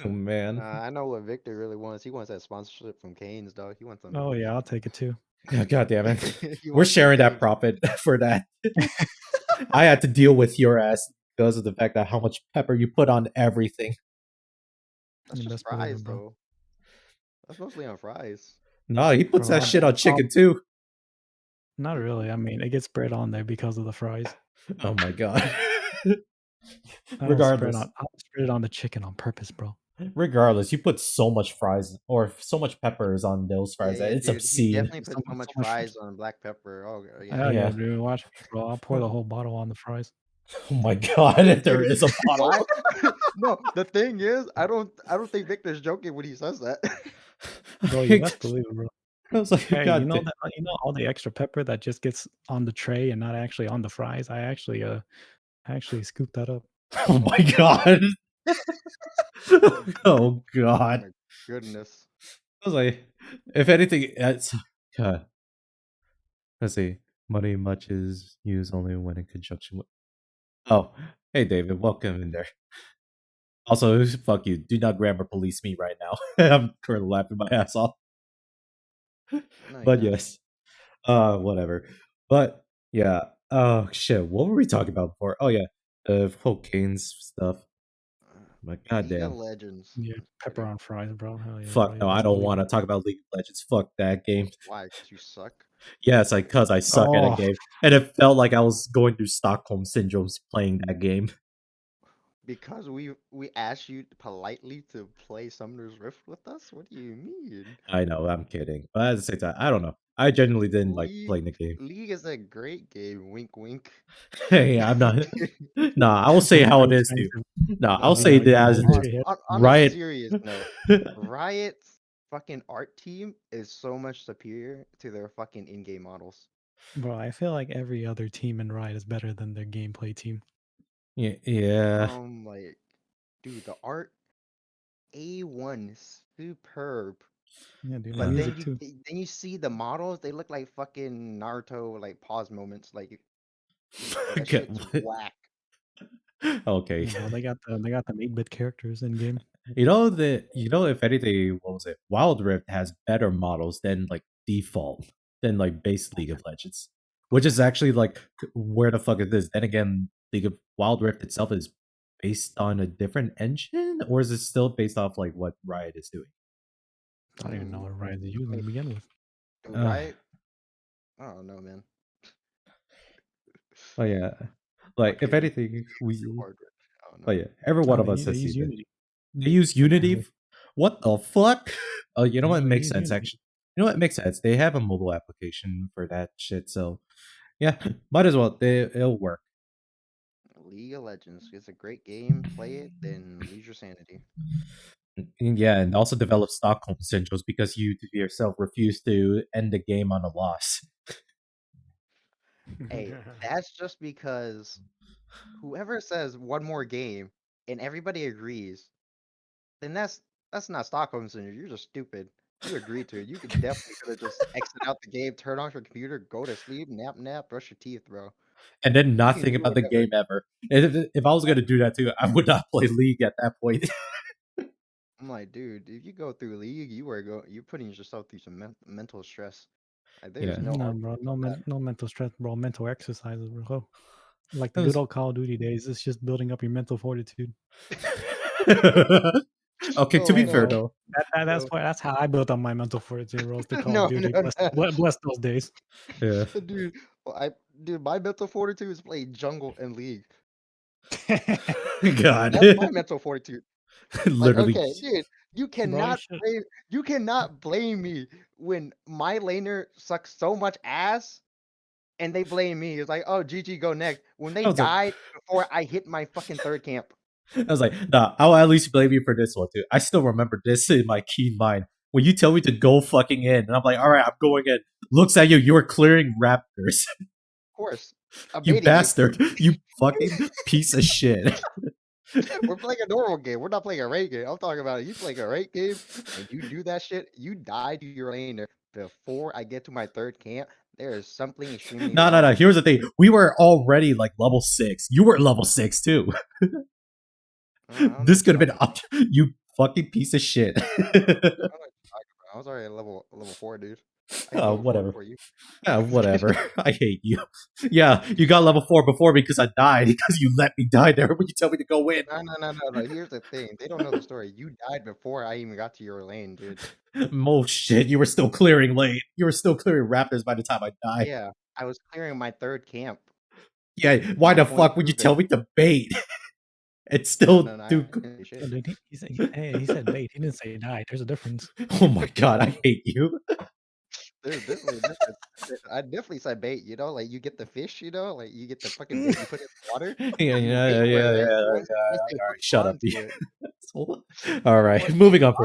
Oh man. I know what Victor really wants. He wants that sponsorship from Canes, dog. He wants some. Oh yeah, I'll take it too. Yeah, God damn it. He We're wants some sharing that Canes. profit for that. I had to deal with your ass because of the fact that how much pepper you put on everything. That's You just best believe fries, it, bro. though. That's mostly on fries. No, he puts Bro, that shit on chicken too. not really. I mean, it gets spread on there because of the fries. Oh my god. I don't spread Regardless. on. I don't spread it on the chicken on purpose, bro. Regardless, you put so much fries or so much peppers on those Yeah, fries that yeah, it's dude. He obscene. definitely So put so much, so much much. fries on black pepper. Oh, yeah. Hell yeah, Yeah. dude. Watch me, bro. I'll pour the whole bottle on the fries. Oh my god, if there Dude, is a bottle. why? No, the thing is, I don't think Victor's joking when he says that. Bro, you best believe it, bro. I was like, Hey, God damn. you know all the extra pepper that just gets on the tray and not actually on the fries. I actually scooped that up. Oh my god. Oh Oh god. my goodness. I was like, if anything, it's God. Let's see. Money much is used only when in conjunction with. Oh, hey David, welcome in there. Also, fuck you. Do not grammar police me right now. I'm currently laughing my ass off. No, you're But not. yes. Whatever. But yeah. Oh shit. What were we talking about before? Oh yeah. The whole Kane's stuff. My League of goddamn. Legends. Yeah, That's pepper pretty. on fries, bro. Hell yeah, bro. Fuck You no, I best don't believe want to it. talk about League of Legends. Fuck that game. Why? Because you suck. Yes, like cause I suck at a Oh, game. And it felt like I was going through Stockholm syndromes playing that game. Because we asked you politely to play Summoner's Rift with us? What do you mean? I know, I'm kidding. But at the same time, I don't know. I genuinely didn't like League, playing the game. League is a great game. Wink, wink. Hey, I'm not. Nah, I will say how it is, dude. Nah, I'll you say know, that you know, as it is. On a Riot. serious note, Riot's fucking art team is so much superior to their fucking in-game models. Bro, I feel like every other team in Riot is better than their gameplay team. Yeah. Like, dude, the art A1 superb. Yeah, dude. But Music too. then you see the models, they look like fucking Naruto like pause moments. Like that Get shit's what? whack. Okay. Yeah, bro, they got the 8-bit characters in game. If anything, what was it? Wild Rift has better models than like default than like base League of Legends, which is actually like where the fuck is this? Then again, League of Wild Rift itself is based on a different engine, or is it still based off like what Riot is doing? I don't even know what Riot is using to begin with. Right? I don't know, man. Oh yeah, like if Okay, anything, we. hard. I don't Oh know. yeah, every one Oh, of us they has use seen it. Unity. They use Unity. Really? What the fuck? Oh, you know Yeah, what they makes use sense Unity. actually. You know what makes sense? They have a mobile application for that shit. So yeah, might as well. It'll work. League of Legends. It's a great game. Play it, then lose your sanity. Yeah, and also develop Stockholm syndromes because you yourself refuse to end the game on a loss. Hey, that's just because whoever says one more game and everybody agrees, then that's not Stockholm syndrome. You're just stupid. You agreed to it. You could definitely could have just exit out the game, turn off your computer, go to sleep, nap, brush your teeth, bro. And then You not can think do about the whatever. game ever. If I was gonna do that too, I would not play League at that point. I'm like, dude, if you go through League, you're putting yourself through some mental stress. Like, Yeah. there's no No, argument bro, about that. no mental stress, bro. Mental exercises, bro. Like the That good was- old Call of Duty days. It's just building up your mental fortitude. Okay, to Oh be fair no, though, That's how I built up my mental fortitude, bro. The Call of no, Duty. no, no, Bless those days. yeah, dude. well, dude, my mental fortitude is playing jungle and League. God, That's my mental fortitude. Like, literally. okay, dude, Bro, you should. you cannot blame me when my laner sucks so much ass and they blame me. It's like, oh, GG, go next. When they I was like, died before I hit my fucking third camp. I was like, nah, I'll at least blame you for this one too. I still remember this in my keen mind. When you tell me to go fucking in, and I'm like, all right, I'm going in. Looks at you, you're clearing raptors. Of course, I'm You baiting you. bastard. You fucking piece of shit. We're playing a normal game. We're not playing a raid game. I'm talking about you playing a raid game and you do that shit. You die to your laner before I get to my third camp. There is something extremely No. wrong. Here's the thing. We were already like level 6. You were level 6 too. I don't know This what could you're have been talking up. You fucking piece of shit. about. I don't know what you're talking about. I was already at level 4, dude. I hit level 4 Whatever. before you. Whatever. I hate you. Yeah, you got level 4 before me because I died because you let me die there when you tell me to go in. No. Here's the thing. They don't know the story. You died before I even got to your lane, dude. Oh shit, you were still clearing lane. You were still clearing raptors by the time I died. Yeah, I was clearing my third camp. Yeah, why the Point fuck would you tell me to bait? It's No, still I too. didn't say No, shit. dude, he said bait. He didn't say die. There's a difference. Oh my god, I hate you. There's definitely a difference. I definitely said bait, you know, like you get the fish, you know, like you get the fucking bait, you put it in the water, Yeah, you yeah, bait yeah, yeah, where yeah. once they All hook right, shut up. onto it. All right, Once moving they on. onto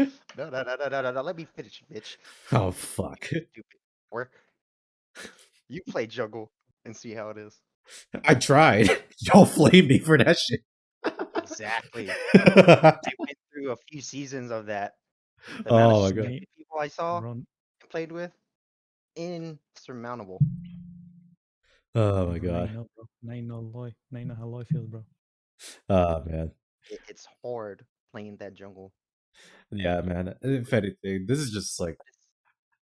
it. No, let me finish, bitch. Oh fuck! Stupid. Or you play jungle and see how it is. I tried. Y'all flamed me for that shit. Exactly. I went through a few seasons of that. The amount Oh of my stupid god. people I saw Bro, and played with, insurmountable. Oh my now you god. know, bro. Now you know Loy. Now you know how Loy feels, bro. Oh man. It's hard playing that jungle. Yeah, man. If anything, this is just like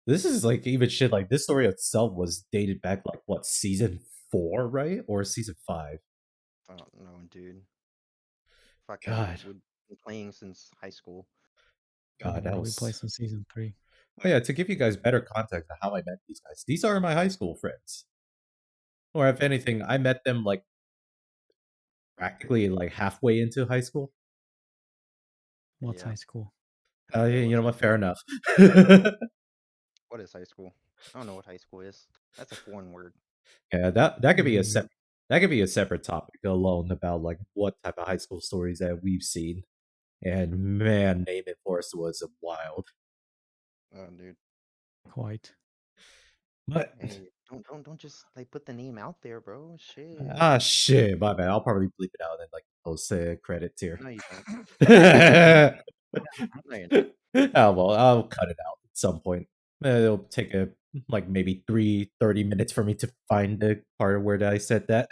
this is like even shit like this story itself was dated back like what season 4, right? Or season 5? I don't know, dude. Fucking God. we've been playing since high school. God, that Bro, we was. played since season 3. Oh yeah, to give you guys better context of how I met these guys. These are my high school friends. Or if anything, I met them like practically like halfway into high school. What's Yeah. high school? You know what? Fair enough. What is high school? I don't know what high school is. That's a foreign word. Yeah, that could be a Mm, that could be a separate topic alone about like what type of high school stories that we've seen. And man, Name It Forest was wild. Oh, dude. quite. But Hey, don't just like put the name out there, bro. Shit. shit, my bad. I'll probably bleep it out and like post credits here. No, you don't. Oh No, you're not. well, I'll cut it out at some point. It'll take like maybe 30 minutes for me to find the part where I said that.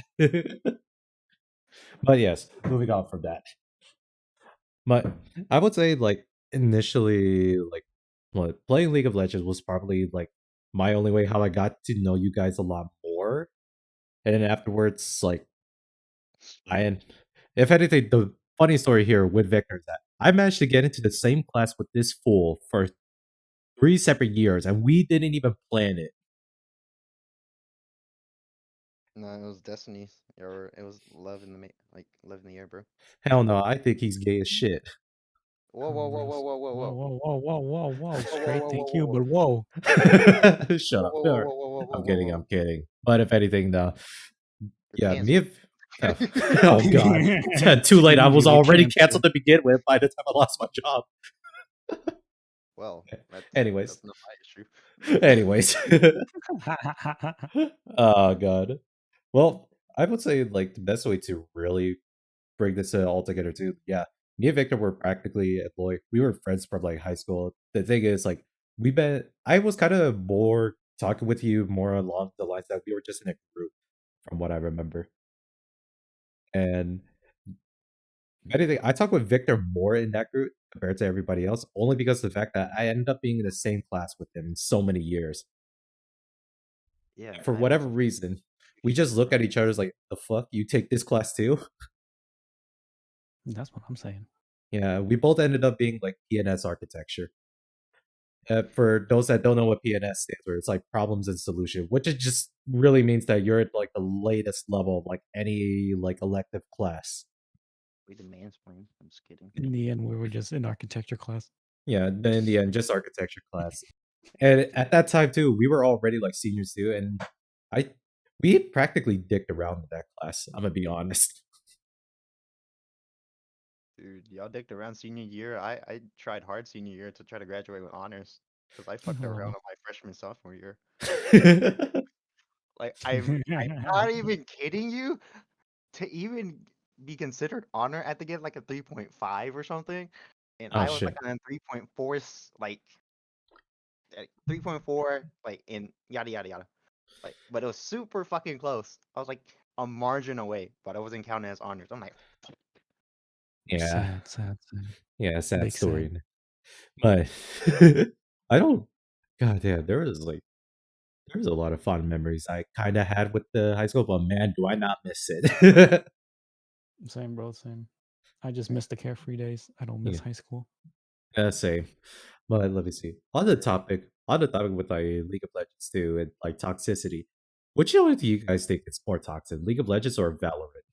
But yes, moving on from that. But I would say like initially like what playing League of Legends was probably like my only way how I got to know you guys a lot more. And then afterwards, like I if anything, the funny story here with Victor is that I managed to get into the same class with this fool for 3 separate years and we didn't even plan it. No, it was Destiny, or it was Love in the Love in the Air, bro. Hell no, I think he's gay as shit. Whoa, whoa, whoa, whoa, whoa, whoa, Whoa, whoa, whoa, whoa, whoa, whoa, whoa. whoa, whoa, Straight, whoa, thank whoa, you, whoa, but whoa. Shut up. whoa, whoa, whoa, whoa, whoa, whoa, I'm whoa, kidding, whoa. I'm kidding. But if anything, though, You're yeah, me canceled. if oh god, too late. I was Immediately already canceled. canceled to begin with by the time I lost my job. Well, Anyways, that's not my issue. anyways, oh god. Well, I would say like the best way to really bring this all together too. Yeah, me and Victor were practically like we were friends from like high school. The thing is, like we been. I was kind of more talking with you more along the lines that we were just in a group, from what I remember. And if anything, I talk with Victor more in that group compared to everybody else, only because of the fact that I ended up being in the same class with him in so many years. Yeah, For I whatever also reason, we just look at each other as like, the fuck, you take this class too? That's what I'm saying. Yeah, we both ended up being like PNS architecture. For those that don't know what PNS stands for, it's like problems and solution, which it just really means that you're at like the latest level of like any like elective class. we the mansplain. I'm just kidding. In the end, we were just in architecture class. Yeah, then in the end, just architecture class. And at that time too, we were already like seniors too, and we practically dicked around in that class. I'm gonna be honest. Dude, y'all dicked around senior year. I tried hard senior year to try to graduate with honors because I fucked around on my freshman sophomore year. Like I'm not even kidding you. To even be considered honor, I had to get like a 3.5 or something, and Oh I was like shit. on a 3.4, like 3.4, like in yada yada yada. Like, but it was super fucking close. I was like a margin away, but I wasn't counted as honors. I'm like, Yeah. Sad. Yeah, sad Big story. sad. But I don't god damn, there was a lot of fun memories I kinda had with the high school, but man, do I not miss it. Same, bro, same. I just miss the carefree days. I don't miss Yeah. high school. Same. But let me see. On the topic with like League of Legends too, and like toxicity. Which one do you guys think is more toxic, League of Legends or Valorant?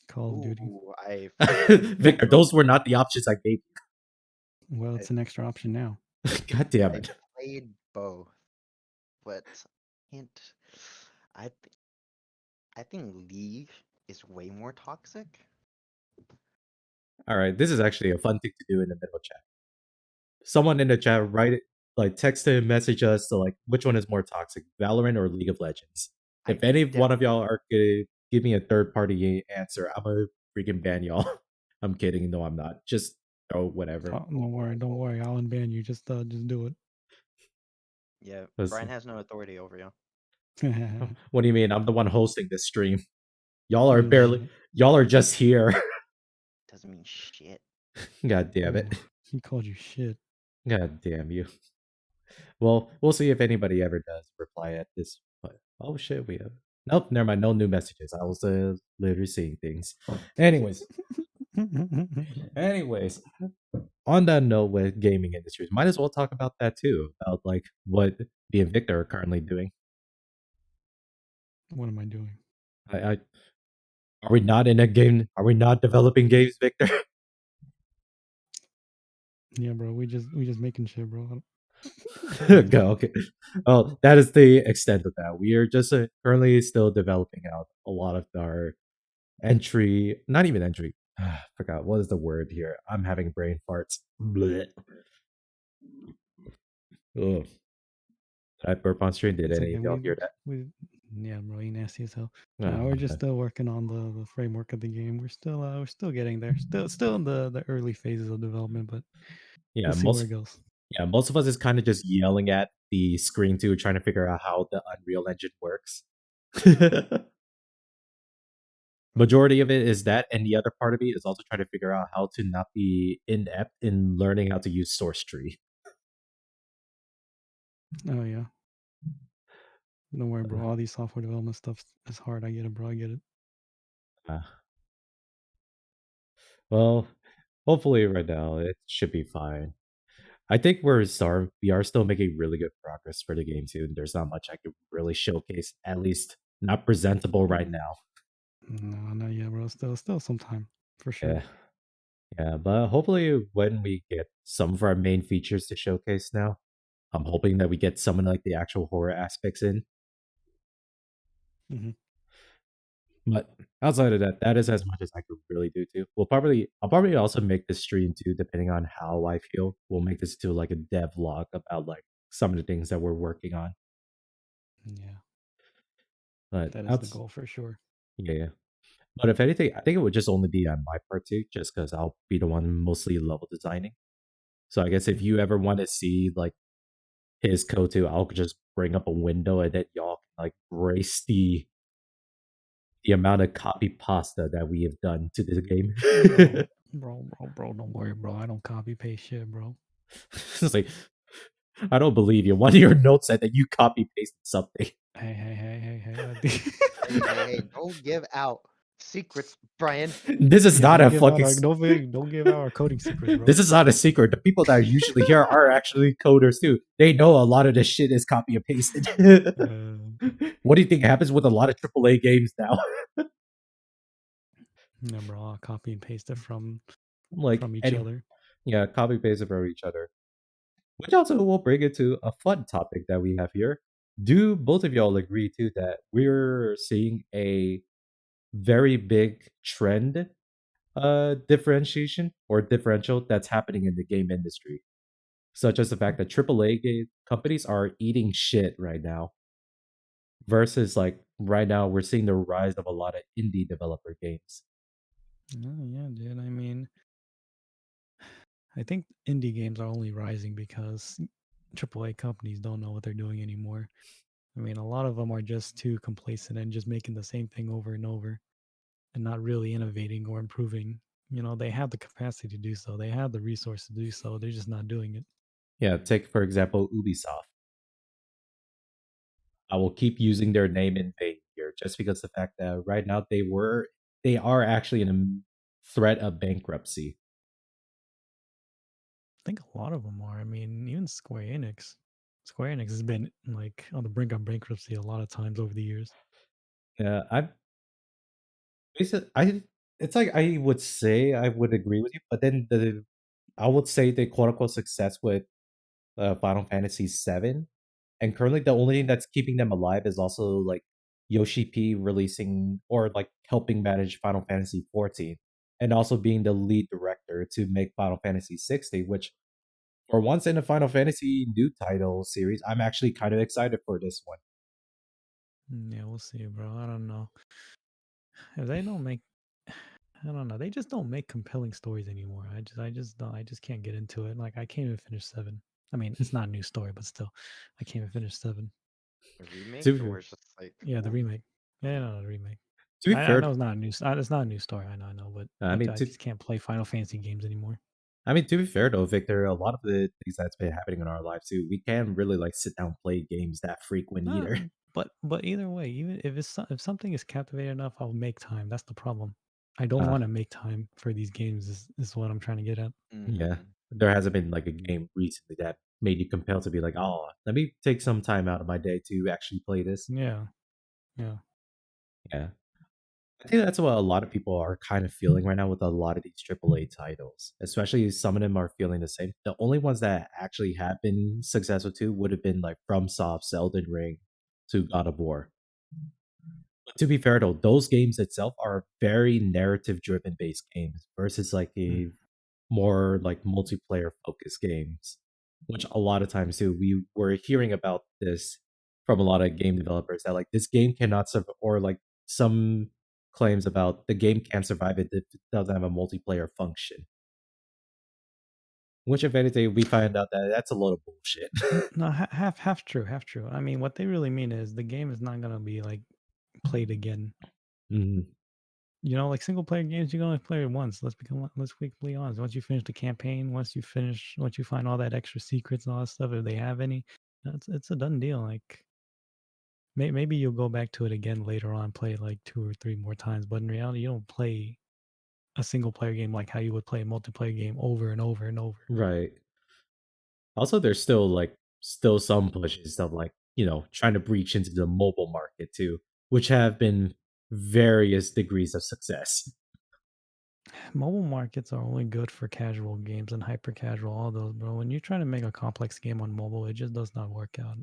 Call of Duty. ooh, I Victor, those were not the options I gave Well, it's an extra option now. you. God damn I it. played both, but hint, I th- I think League is way more toxic. All right, this is actually a fun thing to do in the middle chat. Someone in the chat write it, like text and message us to like which one is more toxic, Valorant or League of Legends. I If any one of definitely y'all are gonna give me a third party answer, I'm gonna freaking ban y'all. I'm kidding. No, I'm not. Just throw whatever. Oh, don't worry. I'll unban you. Just do yeah. Let's Brian see. has no authority over you. it. What do you mean? I'm the one hosting this stream. Y'all are You barely. legit. Y'all are just here. Doesn't mean shit. God damn it. Ooh, he called you shit. God damn you. Well, we'll see if anybody ever does reply at this. But oh shit, we have. Nope, never mind. No new messages. I was literally seeing things. Anyways, on that note, with gaming industries, might as well talk about that too. About like what me and Victor are currently doing. What am I doing? I are we not in a game? Are we not developing games, Victor? Yeah, bro. We just making shit, bro. Go, okay. Well, that is the extent of that. We are just currently still developing out a lot of our entry, not even entry. Forgot what is the word here. I'm having brain farts. Blech. Ugh. Did I burp on stream? Did It's any okay. of y'all hear We yeah, bro. You nasty as hell. that? We're My just bad. still working on the framework of the game. We're still getting there. Still in the early phases of development, but Yeah, we'll see where it goes. most of us is kind of just yelling at the screen too, trying to figure out how the Unreal Engine works. Majority of it is that, and the other part of me is also trying to figure out how to not be inept in learning how to use source tree. Oh yeah. Don't worry, bro. All these software development stuff is hard. I get it, bro. I get it. Uh, well, hopefully right now it should be fine. I think we are still making really good progress for the game too. And there's not much I could really showcase, at least not presentable right now. No, not yet, bro. Still some time for sure. Yeah. Yeah, but hopefully when we get some of our main features to showcase now, I'm hoping that we get some of like the actual horror aspects in. Hmm. But outside of that, that is as much as I could really do too. I'll probably also make this stream too, depending on how I feel. We'll make this to like a dev log about like some of the things that we're working on. Yeah, But that is the goal for sure. yeah. But if anything, I think it would just only be on my part too, just because I'll be the one mostly level designing. So I guess if you ever want to see like his code too, I'll just bring up a window and then y'all can like brace the amount of copy pasta that we have done to this game. Bro, don't worry, bro. I don't copy paste shit, bro. It's like I don't believe you. One of your notes said that you copy pasted something. Hey, don't give out secrets, Brian. This is not a fucking. Don't give out our coding secrets, bro. This is not a secret. The people that are usually here are actually coders too. They know a lot of this shit is copy and pasted. What do you think happens with a lot of AAA games now? Yeah, bro. I'll copy and paste it from Like each other. Yeah, copy paste it from each other. Which also will bring it to a fun topic that we have here. Do both of y'all agree too that we're seeing a very big trend differentiation or differential that's happening in the game industry? Such as the fact that AAA game companies are eating shit right now. Versus like right now we're seeing the rise of a lot of indie developer games. Oh, yeah, dude. I mean, I think indie games are only rising because AAA companies don't know what they're doing anymore. I mean, a lot of them are just too complacent and just making the same thing over and over and not really innovating or improving. You know, they have the capacity to do so, they have the resource to do so. They're just not doing it. Yeah, take for example Ubisoft. I will keep using their name in vain here just because the fact that right now they are actually in a threat of bankruptcy. I think a lot of them are. I mean, even Square Enix. Square Enix has been like on the brink of bankruptcy a lot of times over the years. Yeah, I it's like I would say I would agree with you, but then I would say the quote unquote success with Final Fantasy VII, and currently the only thing that's keeping them alive is also like Yoshi P releasing or like helping manage Final Fantasy 14, and also being the lead director to make Final Fantasy 60, which for once in a Final Fantasy new title series, I'm actually kind of excited for this one. Yeah, we'll see, bro. I don't know. If they don't make, I don't know. They just don't make compelling stories anymore. I just can't get into it. Like I can't even finish 7. I mean, it's not a new story, but still, I can't even finish 7. A remake To, or it's just like Yeah, the what? remake. Yeah, no, the remake. to be I know fair, it's not a new. It's not a new story. I know, but I mean I to just can't play Final Fantasy games anymore. I mean, to be fair though, Victor, a lot of the things that's been happening in our lives too, we can't really like sit down and play games that frequent No, either. but either way, even if if something is captivating enough, I'll make time. That's the problem. I don't Uh, want to make time for these games. Is what I'm trying to get at. yeah, Mm-hmm. there hasn't been like a game recently that made you compelled to be like, oh, let me take some time out of my day to actually play this. Yeah, yeah. Yeah. I think that's what a lot of people are kind of feeling right now with a lot of these AAA titles. Especially some of them are feeling the same. The only ones that actually have been successful too would have been like FromSoft's Elden Ring to God of War. But to be fair though, those games itself are very narrative driven based games versus like a more like multiplayer focused games. Which a lot of times too, we were hearing about this from a lot of game developers that like this game cannot survive, or like some claims about the game can't survive if it doesn't have a multiplayer function. Which, if anything, we find out that that's a load of bullshit. No, half true, half true. I mean, what they really mean is the game is not gonna be like played again. Mhm. You know, like single player games, you can only play it once. Let's be completely honest. Once you finish the campaign, once you find all that extra secrets and all that stuff, if they have any, it's a done deal. Like maybe you'll go back to it again later on, play it like 2 or 3 more times. But in reality, you don't play a single player game like how you would play a multiplayer game over and over and over. Right. Also, there's still some pushes of like, trying to breach into the mobile market too, which have been various degrees of success. Mobile markets are only good for casual games and hyper casual, all those, bro. When you're trying to make a complex game on mobile, it just does not work out.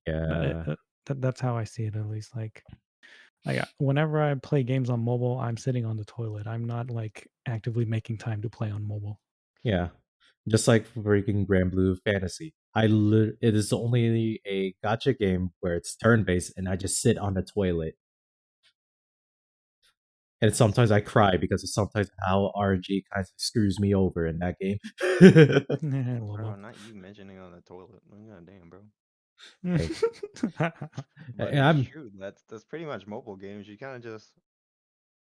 Yeah. That's how I see it, at least. Like whenever I play games on mobile, I'm sitting on the toilet. I'm not like actively making time to play on mobile. Yeah. Just like freaking Grand Blue Fantasy. It is only a gotcha game where it's turn based and I just sit on the toilet. And sometimes I cry because of sometimes how RNG kind of screws me over in that game. Bro, not you mentioning on the toilet. God damn, bro. Hey, But and it's I'm true. That's pretty much mobile games. You kind of just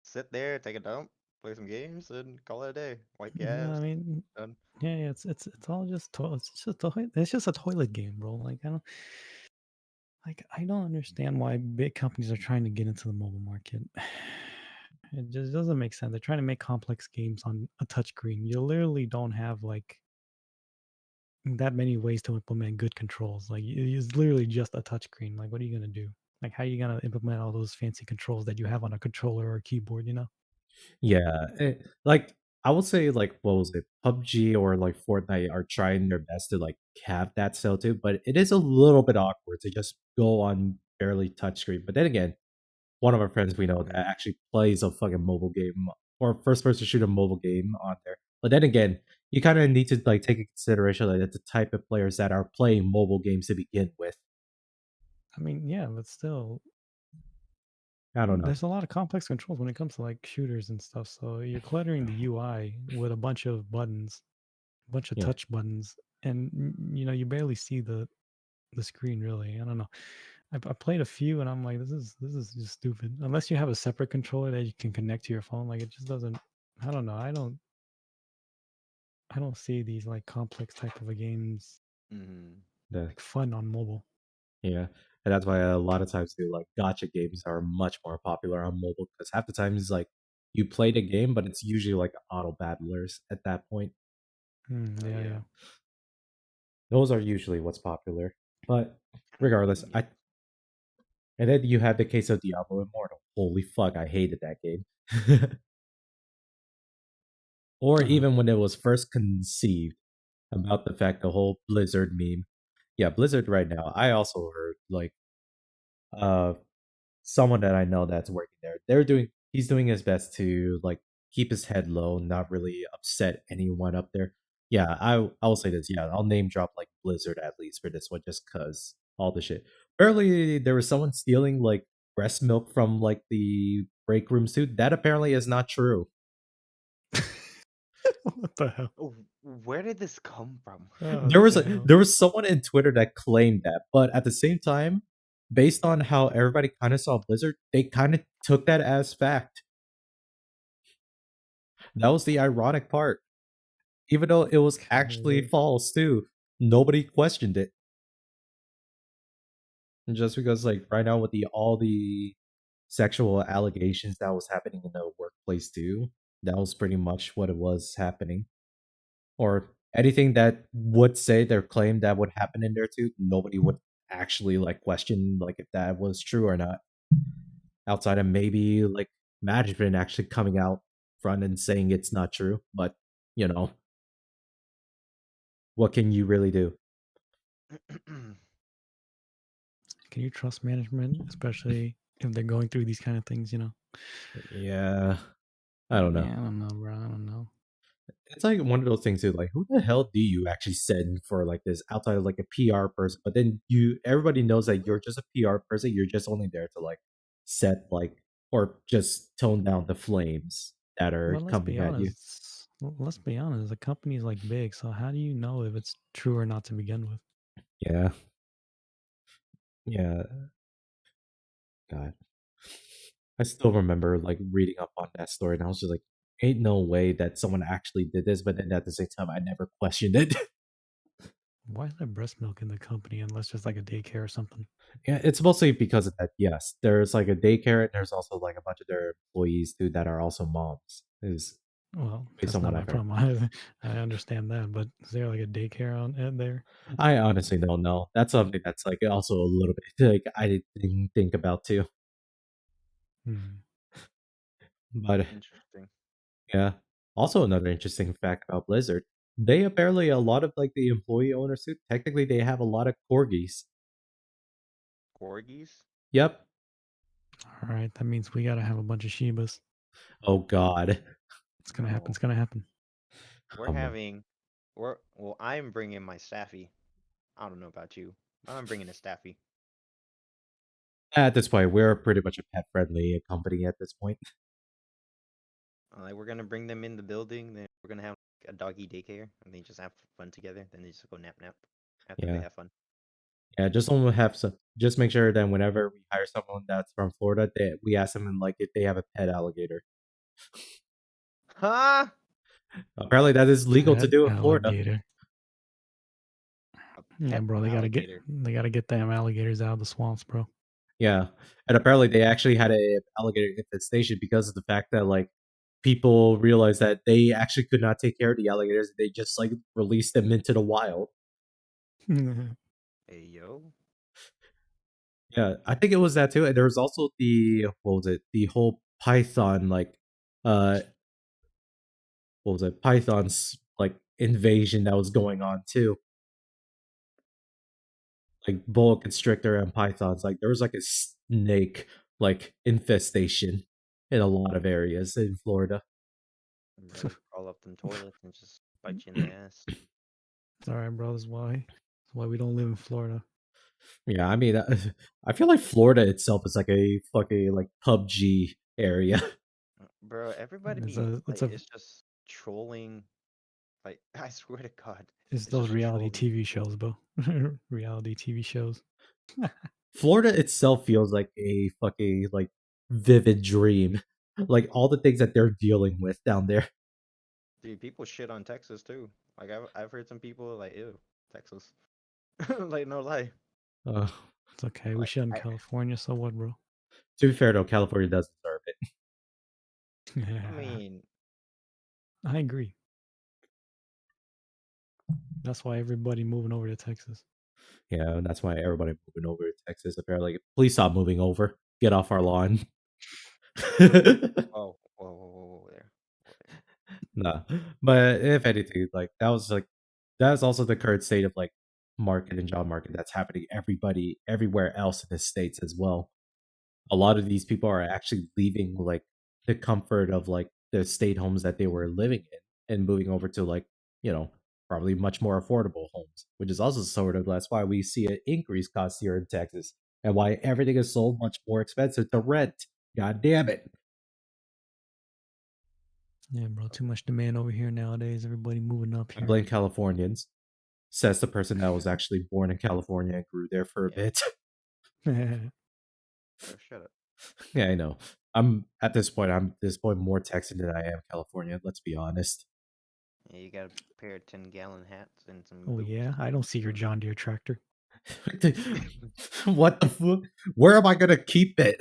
sit there, take a dump, play some games, and call it a day. Wipe your Yeah, I ass. mean, Done. yeah, it's all just it's just a toilet game, bro. I don't understand why big companies are trying to get into the mobile market. It just doesn't make sense. They're trying to make complex games on a touchscreen. You literally don't have like that many ways to implement good controls. Like it's literally just a touchscreen. Like what are you gonna do? Like how are you gonna implement all those fancy controls that you have on a controller or a keyboard? You know? Yeah, like I would say like what was it, PUBG or like Fortnite are trying their best to like have that sell too, but it is a little bit awkward to just go on barely touchscreen. But then again, one of our friends we know that Mhm. actually plays a fucking mobile game or first person shooter mobile game on there. But then again, you kind of need to like take into consideration like the type of players that are playing mobile games to begin with. I mean, yeah, but still, I don't know. there's a lot of complex controls when it comes to like shooters and stuff. So you're cluttering the UI with a bunch of buttons, a bunch of Yeah. touch buttons, and you know you barely see the screen really. I don't know. I played a few and I'm like, this is just stupid. Unless you have a separate controller that you can connect to your phone, like it just doesn't. I don't know. I don't see these like complex type of games Mhm. The, like fun on mobile. yeah. And that's why a lot of times too, like gotcha games are much more popular on mobile because half the time it's like you play the game, but it's usually like auto battlers at that point. Oh Yeah, yeah. yeah. Those are usually what's popular. But regardless, Yeah. and then you have the case of Diablo Immortal. Holy fuck, I hated that game. Or Uh-huh. even when it was first conceived about the fact the whole Blizzard meme. Yeah, Blizzard right now. I also heard like uh someone that I know that's working there. He's doing his best to like keep his head low, not really upset anyone up there. Yeah, I'll say this. Yeah, I'll name drop like Blizzard at least for this one, just cause all the shit. Apparently, there was someone stealing like breast milk from like the break room suit. That apparently is not true. What the hell? Oh, where did this come from? Oh, There was damn. there was someone in Twitter that claimed that, but at the same time, based on how everybody kind of saw Blizzard, they kind of took that as fact. That was the ironic part. Even though it was actually Okay. false too, nobody questioned it. Just because, like, right now with the all the sexual allegations that was happening in the workplace too, that was pretty much what it was happening. Or anything that would say their claim that would happen in there too, nobody would actually like question like if that was true or not. Outside of maybe like management actually coming out front and saying it's not true. But you know, what can you really do? Can you trust management, especially if they're going through these kind of things? Yeah, I don't know. Yeah, I don't know, bro. I don't know. It's like one of those things too. Like, who the hell do you actually send for like this outside of like a PR person? But then everybody knows that you're just a PR person. You're just only there to like set like or just tone down the flames that are Well, let's coming be at you. honest. Let's be honest. The company's like big, so how do you know if it's true or not to begin with? Yeah, yeah. God, I still remember like reading up on that story, and I was just like, "Ain't no way that someone actually did this." But then at the same time, I never questioned it. Why is there breast milk in the company unless just like a daycare or something? Yeah, it's mostly because of that. Yes, there's like a daycare, and there's also like a bunch of their employees too that are also moms. Is Well, based that's on not what my I've heard. problem. I understand that, but is there like a daycare on there? I honestly don't know. That's something that's like also a little bit like I didn't think about too. Hmm. But Interesting. yeah, also another interesting fact about Blizzard, they apparently a lot of like the employee owners too. Technically, they have a lot of corgis. Corgis? Yep. All right, that means we gotta have a bunch of Shibas. Oh God. It's gonna happen. No. It's gonna happen. We're Um, having, well, I'm bringing my staffy. I don't know about you, but I'm bringing a staffy. at this point, we're pretty much a pet friendly company at this point. Like we're gonna bring them in the building. Then we're gonna have a doggy daycare, and they just have fun together. Then they just go nap after they Yeah. have fun. Yeah, just don't have some. Just make sure that whenever we hire someone that's from Florida, that we ask them like if they have a pet alligator. Huh? Apparently, that is legal to Pet do in Florida. alligator. A Yeah, pet bro. alligator. They gotta get them alligators out of the swamps, bro. Yeah, and apparently they actually had a alligator infestation because of the fact that like people realized that they actually could not take care of the alligators. They just like released them into the wild. Hey yo. Yeah, I think it was that too. And there was also the what was it? The whole python like uh what was it? Python's like invasion that was going on too. Like boa constrictor and pythons. Like there was like a snake like infestation in a lot of areas in Florida. Bro, crawl up them toilets and just bite you in the ass. It's all right, bro. That's why we don't live in Florida. Yeah, I mean, I feel like Florida itself is like a fucking like PUBG area. Bro, everybody It's like a is just trolling. Like I swear to God, it's it's those just reality trolling. TV shows, bro. Reality TV shows. Florida itself feels like a fucking like vivid dream. Like all the things that they're dealing with down there. Dude, people shit on Texas too. Like I've heard some people like, ew, Texas. Like no lie. Uh, It's okay. We Like shit in California, so what, bro? to be fair though, California does deserve it. I mean, I agree. That's why everybody moving over to Texas. Yeah, and that's why everybody moving over to Texas. Apparently, please stop moving over. Get off our lawn. oh, whoa there. Whoa there. No, but if anything, like that's also the current state of like market and job market that's happening everywhere else in the states as well. A lot of these people are actually leaving like the comfort of like the state homes that they were living in and moving over to like probably much more affordable homes, which is also sort of that's why we see an increased cost here in Texas and why everything is so much more expensive to rent. God damn it. Yeah, bro. Too much demand over here nowadays. Everybody moving up I here. blame Californians, says the person that was actually born in California and grew there for a Yeah. bit. Bro, shut up. Yeah, I know. I'm at this point more Texan than I am California, let's be honest. Yeah, you got a pair of 10-gallon hats and some Oh boots. yeah, I don't see your John Deere tractor What the fuck? Where am I gonna keep it?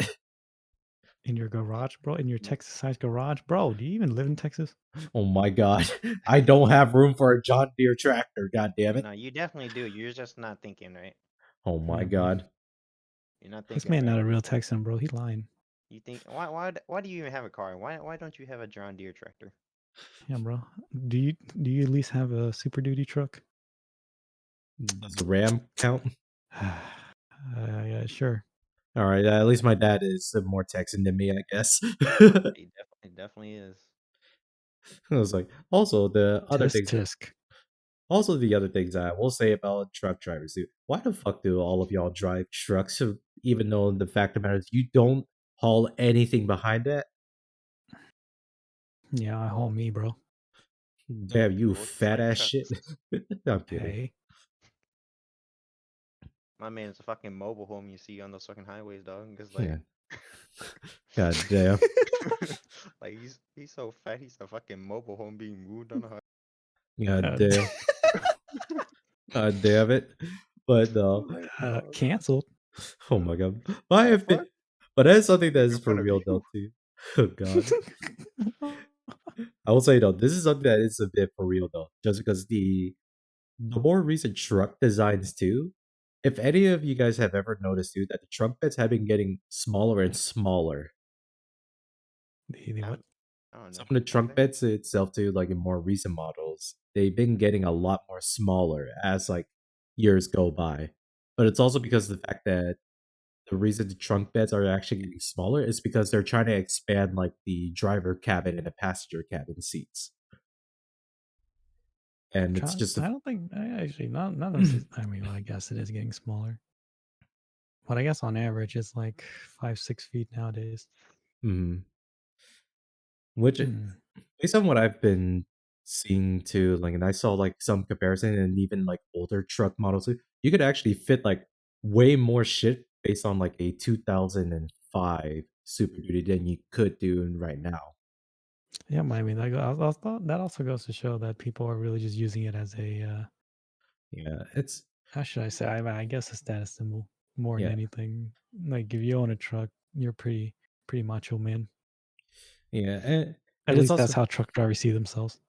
in your garage, bro. In your Texas-sized garage, bro. Do you even live in Texas? Oh my god. I don't have room for a John Deere tractor, god damn it. No, you definitely do. You're just not thinking right. Oh my Yeah, bro. god. You're not This thinking man right. not a real Texan, bro. He lying. You think why do you even have a car? Why don't you have a John Deere tractor? Yeah, bro. Do you at least have a Super Duty truck? Does the Ram count? Yeah, sure. All right, at least my dad is more Texan than me, I guess. He definitely is. I was like, also the other Tisk things that tisk. Also, the other things I will say about truck drivers, dude. Why the fuck do all of y'all drive trucks? Even though the fact of the matter is, you don't haul anything behind that. Yeah, I haul Well, me, bro. Damn, you looks fat like ass trucks. shit. I'm kidding. Hey. My man is a fucking mobile home you see on those fucking highways, dog. Cause like, Yeah. God damn. like he's so fat, he's a fucking mobile home being moved on the highway. God Uh, damn. God damn it. But no. I'm like, canceled. Oh my god. But I the have been, fuck? but that is something that is Making for fun of real you. though too. Oh god. I will say though, this is something that is a bit for real though. Just because the more recent truck designs too, if any of you guys have ever noticed too, that the truck beds have been getting smaller and smaller. The what? I don't Some know. of the Have trunk they? beds itself too, like in more recent models, they've been getting a lot more smaller as like years go by. But it's also because of the fact that the reason the trunk beds are actually getting smaller is because they're trying to expand like the driver cabin and the passenger cabin seats. And it's just I don't think actually not necessarily. I mean, well, I guess it is getting smaller, but I guess on average it's like 5-6 feet nowadays. Mhm. Which Hmm. based on what I've been seeing too, like, and I saw like some comparison and even like older truck models, you could actually fit like way more shit based on like a 2005 Super Duty than you could do right now. Yeah, but I mean, that also goes to show that people are really just using it as a Yeah, it's how should I say? I guess a status symbol more than yeah, anything. Like if you own a truck, you're pretty macho man. yeah, At and it's least that's also how truck drivers see themselves.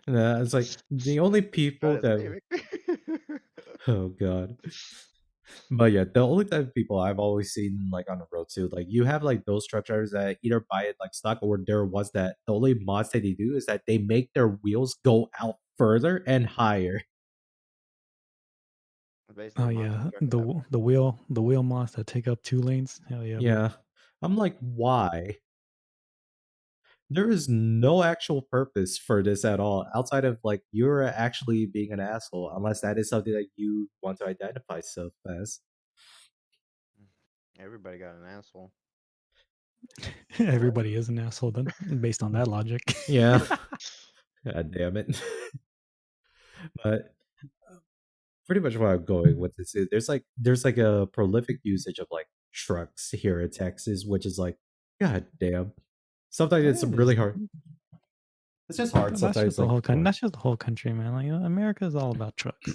it's like the only Got people his that name. oh god. But yeah, the only type of people I've always seen like on the road too, like you have like those truck drivers that either buy it like stock or there was that the only mods that they do is that they make their wheels go out further and higher. Oh Basically, monster yeah, truck at that point. the wheel mods that take up 2 lanes. Hell yeah, bro. Yeah. I'm like, why? There is no actual purpose for this at all outside of like you're actually being an asshole, unless that is something that you want to identify yourself as. Everybody got an asshole. Everybody is an asshole then, based on that logic. Yeah. God damn it. But pretty much where I'm going with this is there's like a prolific usage of like trucks here in Texas, which is like, god damn. Sometimes it's It really is. hard. It's just hard That's just sometimes, the like whole country. That's just the whole country, man. Like America is all about trucks.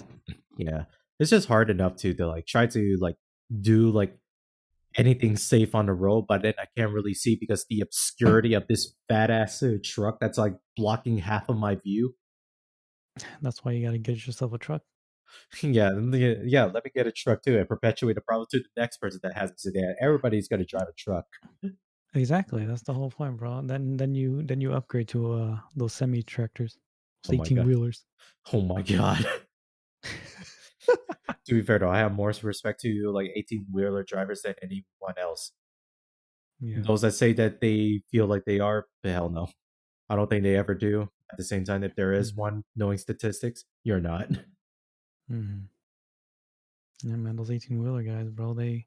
yeah. It's just hard enough to like try to like do like anything safe on the road, but then I can't really see because the obscurity of this fat ass truck that's like blocking half of my view. That's why you got to get yourself a truck. Yeah, yeah, let me get a truck too and perpetuate the problem to the next person that has a sedan. Everybody's gonna drive a truck. Exactly. That's the whole point, bro. Then you upgrade to those semi tractors, Oh those my 18 god. wheelers. Oh my god. To be fair though, I have more respect to like 18 wheeler drivers than anyone else. Yeah. Those that say that they feel like they are, hell no. I don't think they ever do. At the same time, if there is Mhm. one knowing statistics, you're not. Mhm. Yeah, man. Those 18 wheeler guys, bro. They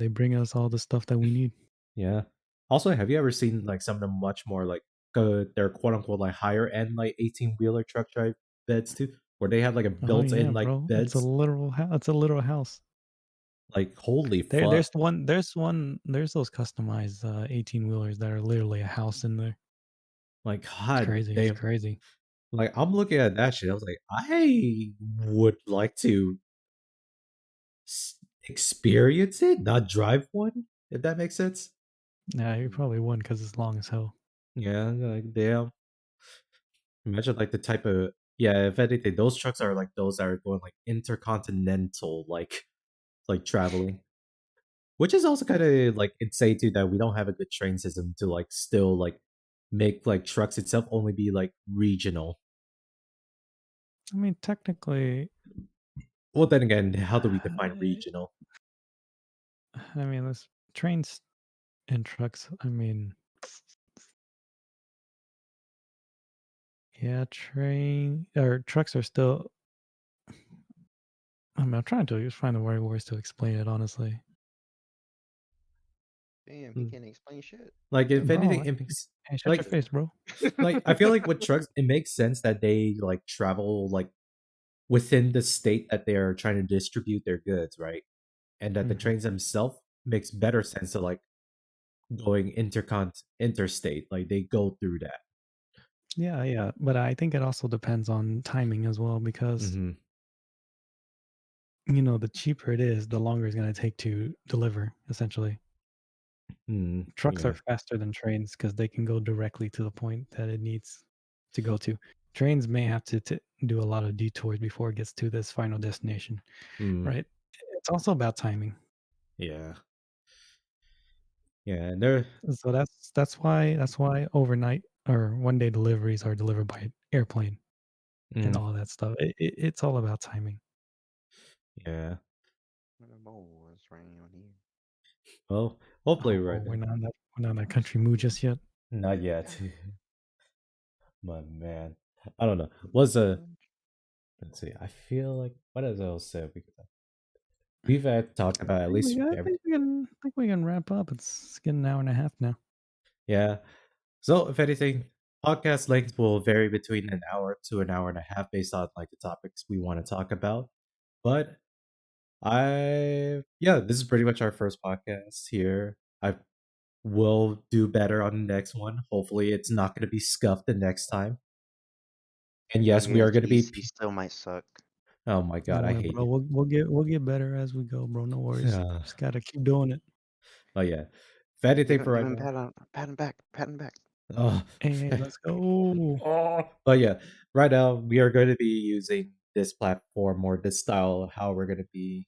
bring us all the stuff that we need. Yeah. Also, have you ever seen like some of them much more like they're quote unquote like higher end like 18 wheeler truck drive beds too, where they have like a Oh built yeah, in like bro. It's a beds? literal house. It's a literal house. Like holy There, fuck! there's those customized 18 wheelers that are literally a house in there. Like It's god crazy. It's damn! crazy. Like I'm looking at that shit. I was like, I would like to experience it, not drive one. If that makes sense. Yeah, you Mm. probably wouldn't because it's long as hell. Yeah, like damn. Imagine like the type of yeah. If anything, those trucks are like those that are going like intercontinental, like traveling. Which is also kind of like insane too that we don't have a good train system to like still like make like trucks itself only be like regional. I mean, technically, Well, then again, how do we define I regional? mean, this trains and trucks. I mean, yeah, train or trucks are still. I mean, I'm trying to just find the right words to explain it. Honestly, Damn, he Mm. can't explain shit. Like if bro. anything, it makes Hey, shut your like face, bro. like I feel like with trucks, it makes sense that they like travel like within the state that they're trying to distribute their goods, right? And that the Mhm. trains themselves makes better sense to like going interstate, like they go through that. Yeah, yeah, but I think it also depends on timing as well because Hmm. the cheaper it is, the longer it's going to take to deliver. Essentially, trucks are Yeah. faster than trains because they can go directly to the point that it needs to go to. Trains may have to do a lot of detours before it gets to this final destination, Mm, right? It's also about timing. yeah. Yeah. And there. So that's why overnight or one day deliveries are delivered by airplane and Mm, all that stuff. It's all about timing. yeah. Oh, it's raining on here. Well, hopefully Oh, right we're now. not in that country mood just yet. Not yet. God. But man, I don't know. Was a Mm. let's see. I feel like what else I'll say because we've talked about at least I everything. think we can wrap up. It's getting an hour and a half now. Yeah. So if anything, podcast length will vary between an hour to an hour and a half based on like the topics we want to talk about. But yeah, this is pretty much our first podcast here. I will do better on the next one. Hopefully, it's not going to be scuffed the next time. And I yes, we are going to be. guarantee he still might suck. Oh my Don't god, I worry, hate bro. you. We'll get better as we go, bro. No worries. Uh, Just gotta keep doing it. but yeah, if anything for Give right him now. pat him back, pat him back. Oh, Hey, let's go. but yeah, right now we are going to be using this platform or this style how we're going to be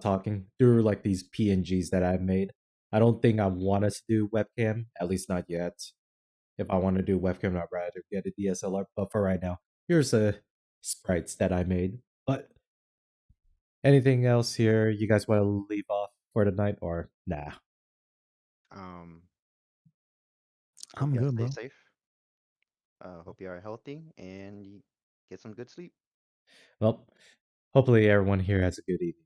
talking through like these PNGs that I've made. I don't think I want us to do webcam, at least not yet. If I want to do webcam, I'd rather get a DSLR. But for right now, here's a sprites that I made. But anything else here you guys want to leave off for tonight or nah? Um, hope I'm y'all good, stay bro. safe. Hope you are healthy and you get some good sleep. Well, hopefully everyone here has a good evening.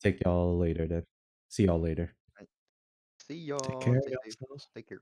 Take y'all later then. See y'all later. Right. See Take y'all. care of Stay safe. yourselves. Take care.